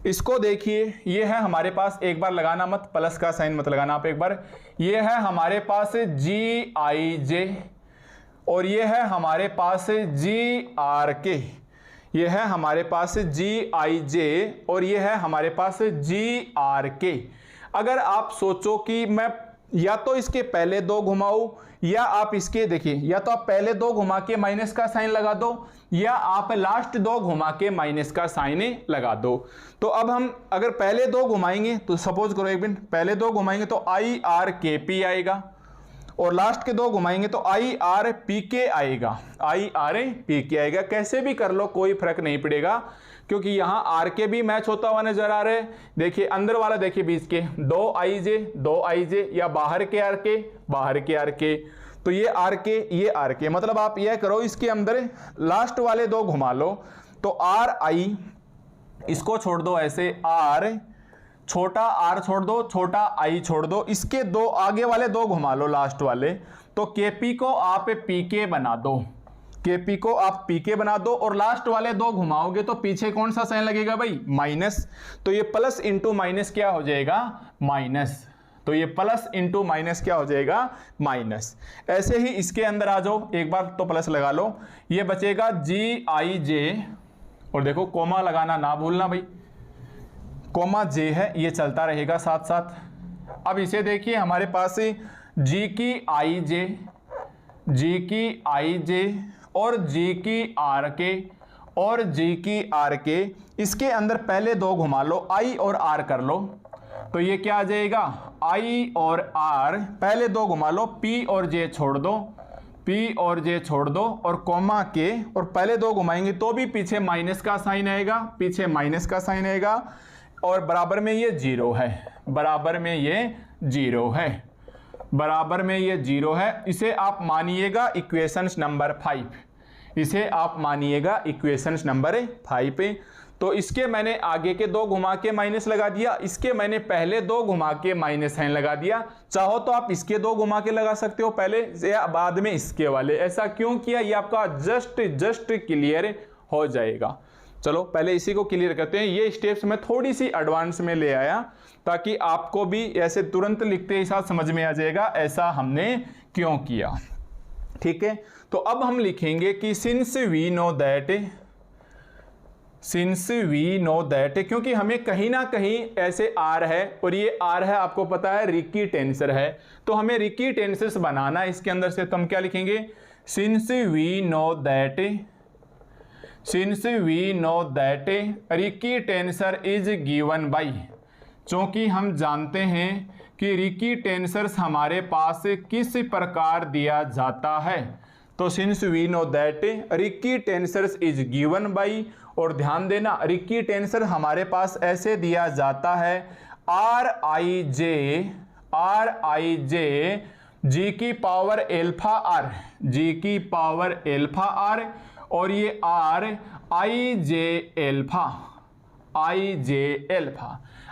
इसको देखिए, ये है हमारे पास, एक बार लगाना मत, प्लस का साइन मत लगाना आप एक बार, ये है हमारे पास जी आई जे और ये है हमारे पास जी आर के, ये है हमारे पास जी आई जे और ये है हमारे पास जी आर के। अगर आप सोचो कि मैं या तो इसके पहले दो घुमाऊं या आप इसके, देखिए या तो आप पहले दो घुमा के माइनस का साइन लगा दो या आप लास्ट दो घुमा के माइनस का साइन लगा दो। तो अब हम अगर पहले दो घुमाएंगे तो सपोज करो एक मिनट, पहले दो घुमाएंगे तो आई आर के पी आएगा और लास्ट के दो घुमाएंगे तो आई आर पी के आएगा, आई आर पी के आएगा। कैसे भी कर लो कोई फर्क नहीं पड़ेगा, क्योंकि यहाँ आर के भी मैच होता हुआ नजर आ रहा है। देखिए अंदर वाला देखिए बीच के दो आई जे या बाहर के आर के, तो ये आर के ये आर के, मतलब आप यह करो इसके अंदर लास्ट वाले दो घुमा लो तो आर आई, इसको छोड़ दो ऐसे, आर छोटा आर छोड़ दो, छोटा आई छोड़ दो, इसके दो आगे वाले दो घुमा लो लास्ट वाले, तो केपी को आप पीके बना दो, के पी को आप पी के बना दो और लास्ट वाले दो घुमाओगे तो पीछे कौन सा साइन लगेगा भाई, माइनस। तो ये प्लस इंटू माइनस क्या हो जाएगा, माइनस। तो ये प्लस इंटू माइनस क्या हो जाएगा, माइनस। ऐसे ही इसके अंदर आ जाओ, एक बार तो प्लस लगा लो, ये बचेगा जी आई जे, और देखो कोमा लगाना ना भूलना भाई, कोमा जे है, ये चलता रहेगा साथ साथ। अब इसे देखिए हमारे पास जी की आई जे, जी की आई जे और जी की आर के और जी की आर के, इसके अंदर पहले दो घुमा लो, आई और आर कर लो, तो ये क्या आ जाएगा, आई और आर, पहले दो घुमा लो, पी और जे छोड़ दो, पी और जे छोड़ दो और कोमा के, और पहले दो घुमाएंगे तो भी पीछे माइनस का साइन आएगा, पीछे माइनस का साइन आएगा, और बराबर में ये जीरो है, बराबर में ये जीरो है, बराबर में ये जीरो है। इसे आप मानिएगा इक्वेशंस नंबर 5, इसे आप मानिएगा इक्वेशंस नंबर 5। तो इसके मैंने आगे के दो घुमा के माइनस लगा दिया, इसके मैंने पहले दो घुमा के माइनस साइन लगा दिया। चाहो तो आप इसके दो घुमा के लगा सकते हो पहले या बाद में इसके वाले। ऐसा क्यों किया, ये आपका जस्ट क्लियर हो जाएगा। चलो पहले इसी को क्लियर करते हैं। ये स्टेप्स मैं थोड़ी सी एडवांस में ले आया ताकि आपको भी ऐसे तुरंत लिखते ही साथ समझ में आ जाएगा ऐसा हमने क्यों किया। ठीक है, तो अब हम लिखेंगे कि सिंस वी नो दैट, क्योंकि हमें कहीं ना कहीं ऐसे आर है और ये आर है, आपको पता है रिकी टेंसर है, तो हमें रिकी टेंसर्स बनाना है इसके अंदर से। तो हम क्या लिखेंगे, since we know that Ricci tensor is given by, क्योंकि हम जानते हैं कि रिकी टेंसर्स हमारे पास किस प्रकार दिया जाता है। तो since we know that Ricci tensors is given by, और ध्यान देना रिकी टेंसर हमारे पास ऐसे दिया जाता है, आर आई जे जी की पावर एल्फा आर, जी की पावर एल्फा आर, और ये आर आई जे एल्फा।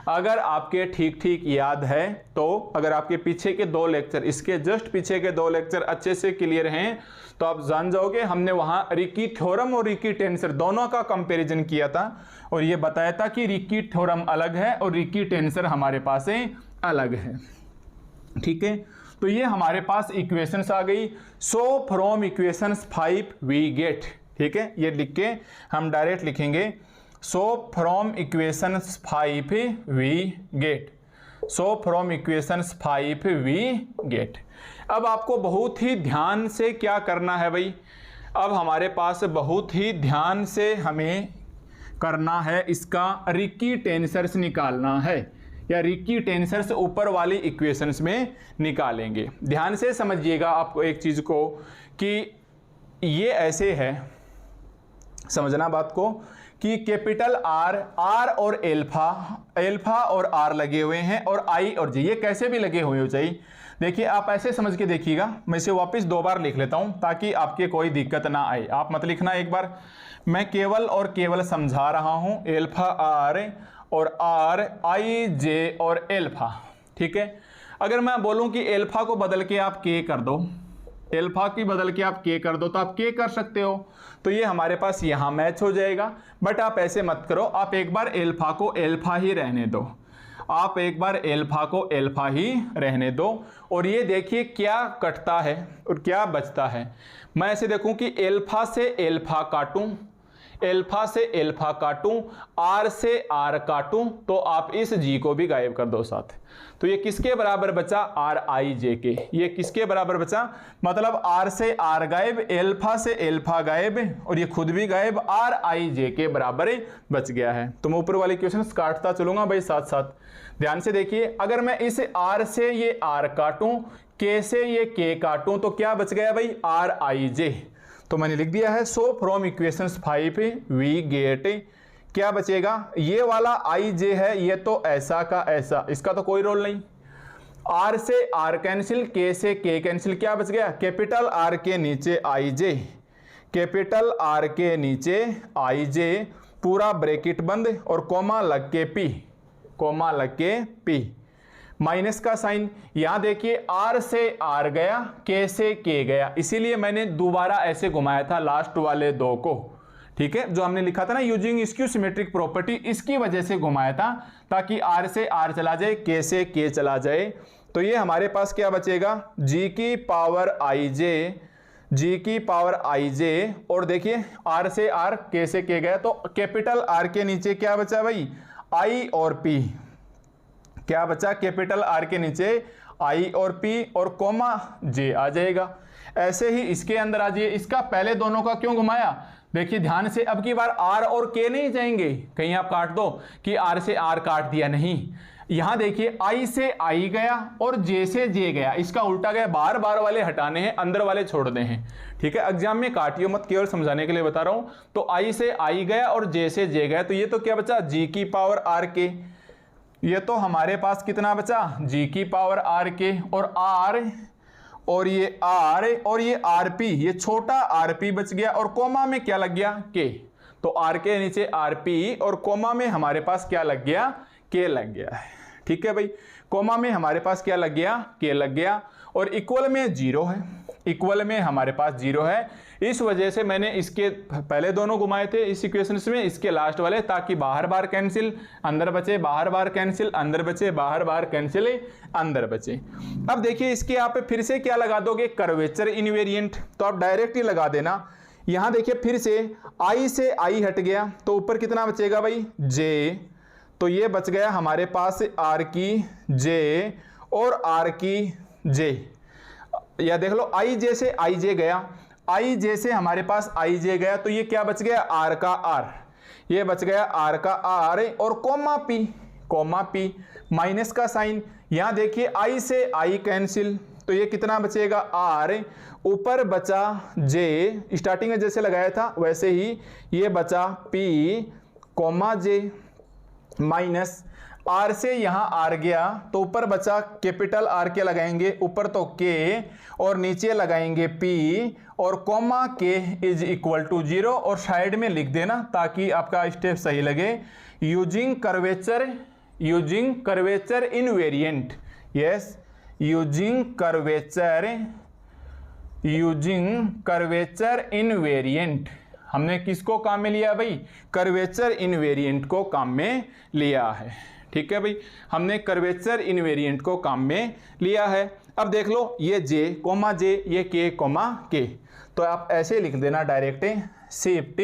अगर आपके ठीक याद है तो, अगर आपके पीछे के दो लेक्चर, इसके जस्ट पीछे के दो लेक्चर अच्छे से क्लियर हैं तो आप जान जाओगे हमने वहां रिकी थ्योरम और रिकी टेंसर दोनों का कंपैरिजन किया था और ये बताया था कि रिकी थ्योरम अलग है और रिकी टेंसर हमारे पास अलग है। ठीक है, तो ये हमारे पास इक्वेशंस आ गई। So from equations 5 we get, ठीक है, ये लिख के हम डायरेक्ट लिखेंगे, so from equations 5 we get, so from equations 5 we get. अब आपको बहुत ही ध्यान से क्या करना है भाई, अब हमारे पास बहुत ही ध्यान से हमें करना है इसका रिकी टेंसर्स निकालना है, या रिकी टेंसर्स ऊपर वाली इक्वेशंस में निकालेंगे। ध्यान से समझिएगा आपको एक चीज को कि ये ऐसे है, समझना बात को, कि कैपिटल आर और एल्फा और आर लगे हुए हैं और आई और जे ये कैसे भी लगे हुए हो चाहिए। देखिए आप ऐसे समझ के देखिएगा, मैं इसे वापस दो बार लिख लेता हूं ताकि आपके कोई दिक्कत ना आए। आप मत लिखना एक बार, मैं केवल और केवल समझा रहा हूं, एल्फा आर और आर आई जे और एल्फा। ठीक है, अगर मैं बोलूं कि एल्फा को बदल के आप के कर दो, एल्फा की बदल के आप के कर दो तो आप के कर सकते हो, तो ये हमारे पास यहां मैच हो जाएगा। बट आप ऐसे मत करो, आप एक बार एल्फा को एल्फा ही रहने दो, आप एक बार एल्फा को एल्फा ही रहने दो, और ये देखिए क्या कटता है और क्या बचता है। मैं ऐसे देखूं कि एल्फा से एल्फा काटूं, एल्फा से एल्फा काटूं, आर से आर काटूं, तो आप इस जी को भी गायब कर दो साथ। तो ये किसके बराबर बचा, आर आई जे के। ये किसके बराबर बचा, मतलब आर से आर गायब, एल्फा से एल्फा गायब, और ये खुद भी गायब, आर आई जे के बराबर बच गया है। तो मैं ऊपर वाले क्वेश्चन काटता चलूंगा भाई साथ साथ, ध्यान से देखिए। अगर मैं इस आर से ये आर काटूं, के से ये के काटूं, तो क्या बच गया भाई, आर आई जे। तो मैंने लिख दिया है, so from equations 5 we get, क्या बचेगा, ये वाला आई जे है, ये तो ऐसा का ऐसा, इसका तो कोई रोल नहीं। आर से आर कैंसिल, के से के कैंसिल, क्या बच गया, कैपिटल आर के नीचे आई जे, कैपिटल आर के नीचे आई जे, पूरा ब्रैकेट बंद और कोमा लग के पी, कोमा लग के पी, माइनस का साइन, यहां देखिए आर से आर गया, के से के गया, इसीलिए मैंने दोबारा ऐसे घुमाया था लास्ट वाले दो को, ठीक है, जो हमने लिखा था ना यूजिंग स्क्यू सिमेट्रिक प्रॉपर्टी, इसकी वजह से घुमाया था ताकि आर से आर चला जाए, के से के चला जाए। तो ये हमारे पास क्या बचेगा, जी की पावर आई जे, जी की पावर आई जे, और देखिए आर से आर के से के गया, तो कैपिटल आर के नीचे क्या बचा भाई, आई और पी, क्या बचा, कैपिटल आर के नीचे आई और पी और कोमा जे आ जाएगा। ऐसे ही इसके अंदर आ जाइए, इसका पहले दोनों का क्यों घुमाया, देखिए ध्यान से, अब की बार आर और के नहीं जाएंगे, कहीं आप काट दो कि आर से आर काट दिया, नहीं, यहां देखिए आई से आई गया और जे से जे गया, इसका उल्टा गया, बार बार वाले हटाने हैं, अंदर वाले छोड़ने हैं, ठीक है, एग्जाम में काटियो मत, केवल समझाने के लिए बता रहा हूं। तो आई से आई गया और जे से जे गया, तो ये तो क्या बचा, जी की पावर आर के, ये तो हमारे पास कितना बचा, जी की पावर आर के, और आर और ये आर और ये आर पी, ये छोटा आर पी बच गया, और कोमा में क्या लग गया, के, तो आर के नीचे आर पी और कोमा में हमारे पास क्या लग गया, के लग गया है, ठीक है भाई, कोमा में हमारे पास क्या लग गया, के लग गया, और इक्वल में जीरो है, इक्वल में हमारे पास जीरो है, इस वजह से मैंने इसके पहले दोनों घुमाए थे इस इक्वेशन में, इसके लास्ट वाले, ताकि बाहर बाहर कैंसिल, अंदर बचे, बाहर बाहर कैंसिल, अंदर बचे, बाहर बाहर कैंसिल, अंदर बचे। अब देखिए इसके यहाँ पे फिर से क्या लगा दोगे, कर्वेचर इनवेरिएंट, तो आप डायरेक्ट ही लगा देना। यहां देखिए फिर से आई से आई हट गया, तो ऊपर कितना बचेगा भाई, जे, तो ये बच गया हमारे पास आर की जे और आर की जे, या देख लो आई जे से आई जे गया, आई जे से हमारे पास आई जे गया, तो ये क्या बच गया, आर का आर, ये बच गया आर का आर, और comma P, comma P, minus का साइन, यहां देखिए आई से आई कैंसिल, तो ये कितना बचेगा, आर, ऊपर बचा जे, स्टार्टिंग में जैसे लगाया था वैसे ही, ये बचा P comma J, minus R से यहां आर गया, तो ऊपर बचा कैपिटल आर के लगाएंगे, ऊपर तो के और नीचे लगाएंगे पी, और कोमा के इज इक्वल टू जीरो, और साइड में लिख देना ताकि आपका स्टेप सही लगे, using curvature, using curvature invariant, yes, using curvature, using curvature invariant, हमने किसको काम में लिया भाई, कर्वेचर इनवेरिएंट को काम में लिया है, ठीक है भाई, हमने कर्वेचर इनवेरिएंट को काम में लिया है। अब देख लो ये जे कोमा जे, ये के कोमा के, तो आप ऐसे लिख देना डायरेक्ट शिफ्ट,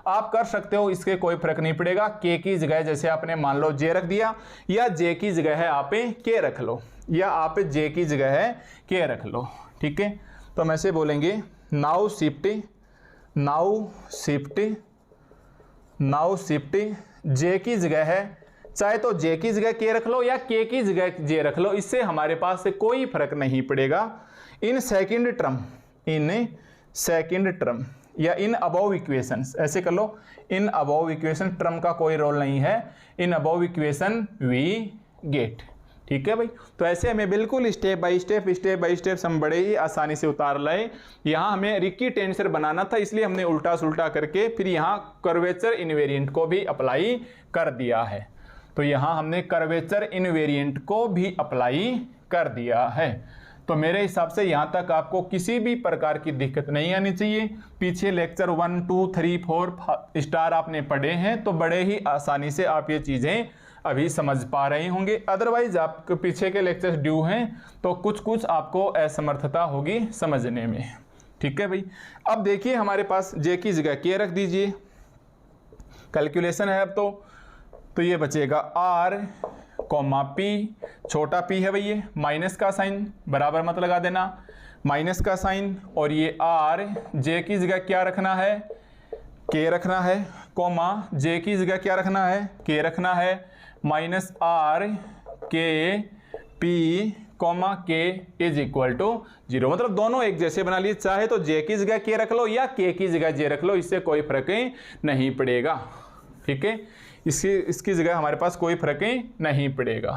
आप कर सकते हो, इसके कोई फर्क नहीं पड़ेगा, के की जगह जैसे आपने मान लो जे रख दिया, या जे की जगह है आप के रख लो, या आप जे की जगह है के रख लो, ठीक है। तो हम ऐसे बोलेंगे now shift, now shift, now shift, j की जगह है, चाहे तो जे की जगह के रख लो या के की जगह जे रख लो, इससे हमारे पास से कोई फर्क नहीं पड़ेगा। In second term, in second term या इन अबव इक्वेशंस, ऐसे कर लो, इन अबव इक्वेशन, टर्म का कोई रोल नहीं है, in above equation we get, ठीक है भाई। तो ऐसे हमें बिल्कुल स्टेप बाय स्टेप हम बड़े ही आसानी से उतार लाए। यहाँ हमें रिक्की टेंसर बनाना था, इसलिए हमने उल्टा सुल्टा करके फिर यहाँ कर्वेचर इनवेरिएंट को भी अप्लाई कर दिया है। तो यहाँ हमने कर्वेचर इनवेरिएंट को भी अप्लाई कर दिया है। तो मेरे हिसाब से यहाँ तक आपको किसी भी प्रकार की दिक्कत नहीं आनी चाहिए। पीछे लेक्चर 1, 2, 3, 4 स्टार आपने पढ़े हैं, तो बड़े ही आसानी से आप ये चीज़ें अभी समझ पा रहे होंगे। अदरवाइज आपके पीछे के लेक्चर्स ड्यू हैं, तो कुछ कुछ आपको असमर्थता होगी समझने में, ठीक है भाई। अब देखिए हमारे पास जे की जगह के रख दीजिए, कैलकुलेशन है अब तो ये बचेगा आर कॉमा पी, छोटा पी है भाई, ये माइनस का साइन बराबर मत लगा देना, माइनस का साइन, और ये आर, जे की जगह क्या रखना है, के रखना है, कॉमा जे की जगह क्या रखना है, के रखना है, minus are K P comma K is equal to 0। मतलब दोनों एक जैसे बना लिए, चाहे तो जे की जगह के रख लो या के की जगह जे रख लो, इससे कोई फर्क नहीं पड़ेगा, ठीक है। इसकी जगह हमारे पास कोई फर्क नहीं पड़ेगा।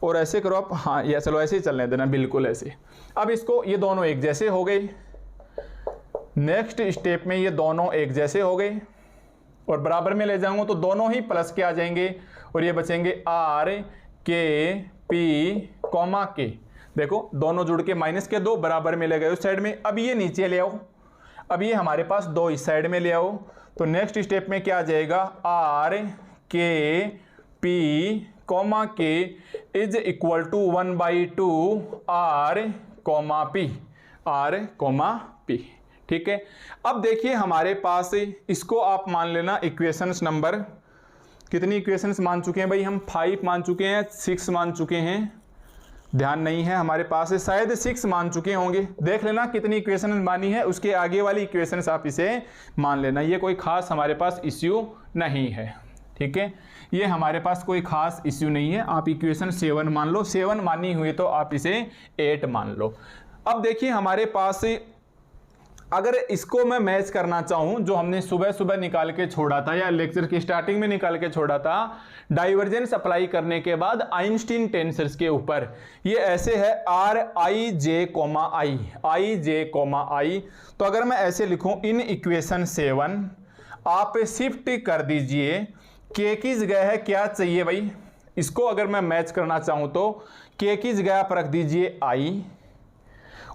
और ऐसे करो आप, हाँ या चलो ऐसे ही चलने देना, बिल्कुल ऐसे। अब इसको, ये दोनों एक जैसे हो गए, नेक्स्ट स्टेप में ये दोनों एक जैसे हो गए, और बराबर में ले जाऊंगा तो दोनों ही प्लस के आ जाएंगे, और ये बचेंगे आर के पी कॉमा के, देखो दोनों जुड़ के माइनस के 2 बराबर में ले गए उस साइड में। अब ये नीचे ले आओ, अब ये हमारे पास 2 इस साइड में ले आओ, तो नेक्स्ट स्टेप में क्या आ जाएगा, R K P comma K is equal to 1/2 R comma P, R comma P. ठीक है, अब देखिए हमारे पास इसको आप मान लेना इक्वेशंस नंबर, कितनी इक्वेशंस मान चुके हैं भाई हम, 5 मान चुके हैं, 6 मान चुके हैं, ध्यान नहीं है हमारे पास, शायद 6 मान चुके होंगे, देख लेना कितनी इक्वेशन मानी है, उसके आगे वाली इक्वेशंस आप इसे मान लेना, ये कोई खास हमारे पास इश्यू नहीं है। ठीक है, ये हमारे पास कोई खास इश्यू नहीं है, आप इक्वेशन 7 मान लो, 7 मानी हुई तो आप इसे 8 मान लो। अब देखिए हमारे पास अगर इसको मैं मैच करना चाहूं, जो हमने सुबह सुबह निकाल के छोड़ा था या लेक्चर की स्टार्टिंग में निकाल के छोड़ा था, डाइवर्जेंस अप्लाई करने के बाद आइंस्टीन टेंसर्स के ऊपर, ये ऐसे है R i j comma i, i j comma i. तो अगर मैं ऐसे लिखूं, इन इक्वेशन 7 आप शिफ्ट कर दीजिए, के की जगह है क्या चाहिए भाई, इसको अगर मैं मैच करना चाहूं तो के की जगह आप रख दीजिए आई,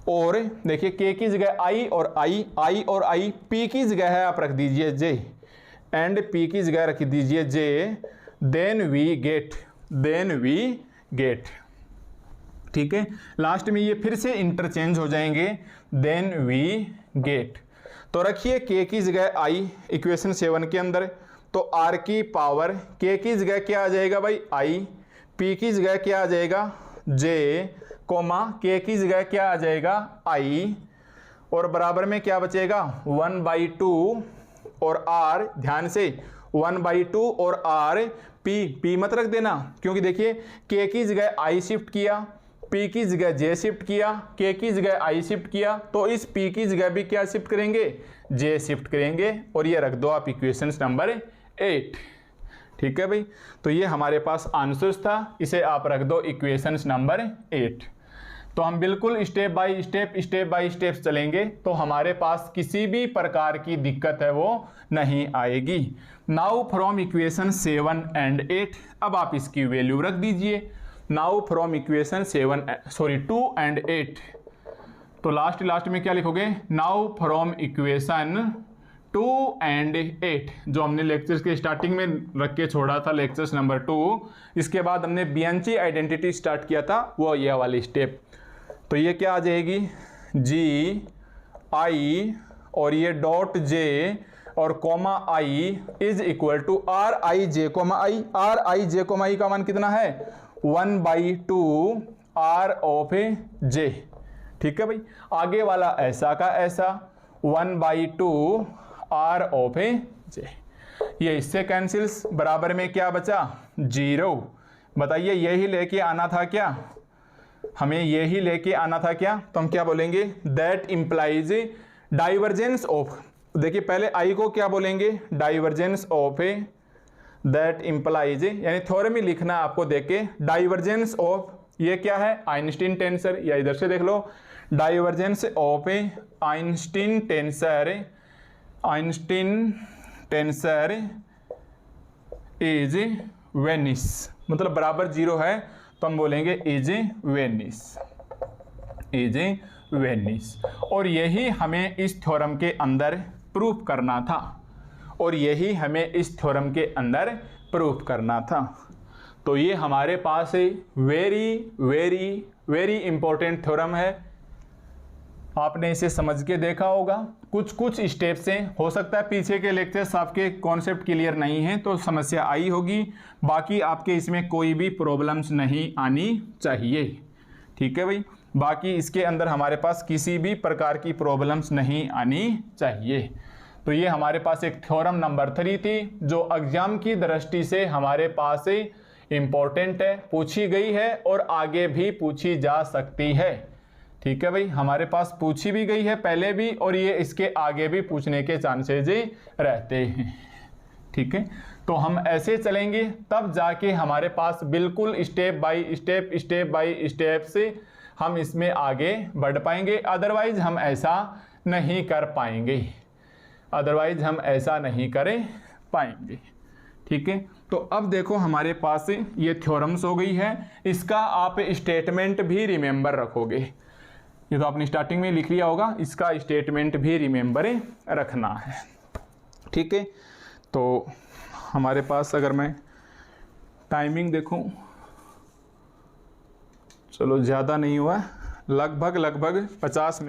और देखिए के की जगह आई और आई, आई और आई, पी की जगह है आप रख दीजिए जे, एंड पी की जगह रख दीजिए जे, देन वी गेट। ठीक है, लास्ट में ये फिर से इंटरचेंज हो जाएंगे, देन वी गेट। तो रखिए के की जगह आई इक्वेशन 7 के अंदर, तो आर की पावर के की जगह क्या आ जाएगा भाई आई, पी की जगह क्या आ जाएगा जे, कोमा के की जगह क्या आ जाएगा आई, और बराबर में क्या बचेगा 1/2 और आर, ध्यान से 1/2 और आर, पी मत रख देना, क्योंकि देखिए के की जगह आई शिफ्ट किया, पी की जगह जे शिफ्ट किया, के की जगह आई शिफ्ट किया, तो इस पी की जगह भी क्या शिफ्ट करेंगे, जे शिफ्ट करेंगे, और ये रख दो आप इक्वेशंस नंबर 8। ठीक है भाई, तो ये हमारे पास आंसर्स था, इसे आप रख दो इक्वेशंस नंबर 8। तो हम बिल्कुल स्टेप बाय स्टेप चलेंगे, तो हमारे पास किसी भी प्रकार की दिक्कत है वो नहीं आएगी। नाउ फ्रॉम इक्वेशन 7 एंड 8, अब आप इसकी वैल्यू रख दीजिए। नाउ फ्रॉम इक्वेशन 2 एंड 8, तो लास्ट में क्या लिखोगे, नाउ फ्रॉम इक्वेशन 2 एंड 8, जो हमने लेक्चर्स के स्टार्टिंग में रख के छोड़ा था, लेक्चर्स नंबर 2, इसके बाद हमने बियांची आइडेंटिटी स्टार्ट किया था, वो ये वाली स्टेप। तो ये क्या आ जाएगी, जी आई और ये डॉट जे और comma i is equal to R i j comma i, R i j comma i का मान कितना है 1/2 आर ऑफ जे। ठीक है भाई, आगे वाला ऐसा का ऐसा 1/2 आर ऑफ जे, ये इससे कैंसिल्स, बराबर में क्या बचा 0। बताइए यही लेके आना था क्या, हमें यही लेके आना था क्या, तो हम क्या बोलेंगे, दैट इंप्लाइज डाइवर्जेंस ऑफ, देखिए पहले आई को क्या बोलेंगे, डाइवर्जेंस ऑफ, दैट इंप्लाइज, यानी थ्योरम ही लिखना आपको देके, डाइवर्जेंस ऑफ, ये क्या है आइंस्टीन टेंसर, या इधर से देख लो, divergence of Einstein tensor is vanish, मतलब बराबर 0 है, तो हम बोलेंगे इज वेनिस। और यही हमें इस थ्योरम के अंदर प्रूफ करना था, तो ये हमारे पास वेरी इंपॉर्टेंट थ्योरम है। आपने इसे समझ के देखा होगा, कुछ स्टेप से, हो सकता है पीछे के लेक्चर्स आपके कॉन्सेप्ट क्लियर नहीं है तो समस्या आई होगी, बाकी आपके इसमें कोई भी प्रॉब्लम्स नहीं आनी चाहिए। ठीक है भाई, बाकी इसके अंदर हमारे पास किसी भी प्रकार की प्रॉब्लम्स नहीं आनी चाहिए। तो ये हमारे पास एक थ्योरम नंबर 3 थी, जो एग्जाम की दृष्टि से हमारे पास इंपॉर्टेंट है, पूछी गई है और आगे भी पूछी जा सकती है। ठीक है भाई, हमारे पास पूछी भी गई है पहले भी, और ये इसके आगे भी पूछने के चांसेज रहते हैं। ठीक है, तो हम ऐसे चलेंगे तब जाके हमारे पास बिल्कुल स्टेप बाय स्टेप से हम इसमें आगे बढ़ पाएंगे, अदरवाइज हम ऐसा नहीं कर पाएंगे। ठीक है। तो अब देखो हमारे पास ये थ्योरम्स हो गई है, इसका आप स्टेटमेंट भी रिमेंबर रखोगे। ये तो आपने स्टार्टिंग में लिख लिया होगा, इसका स्टेटमेंट भी रिमेंबर रखना है, ठीक है। तो हमारे पास अगर मैं टाइमिंग देखूं, चलो ज़्यादा नहीं हुआ, लगभग 50 मिनट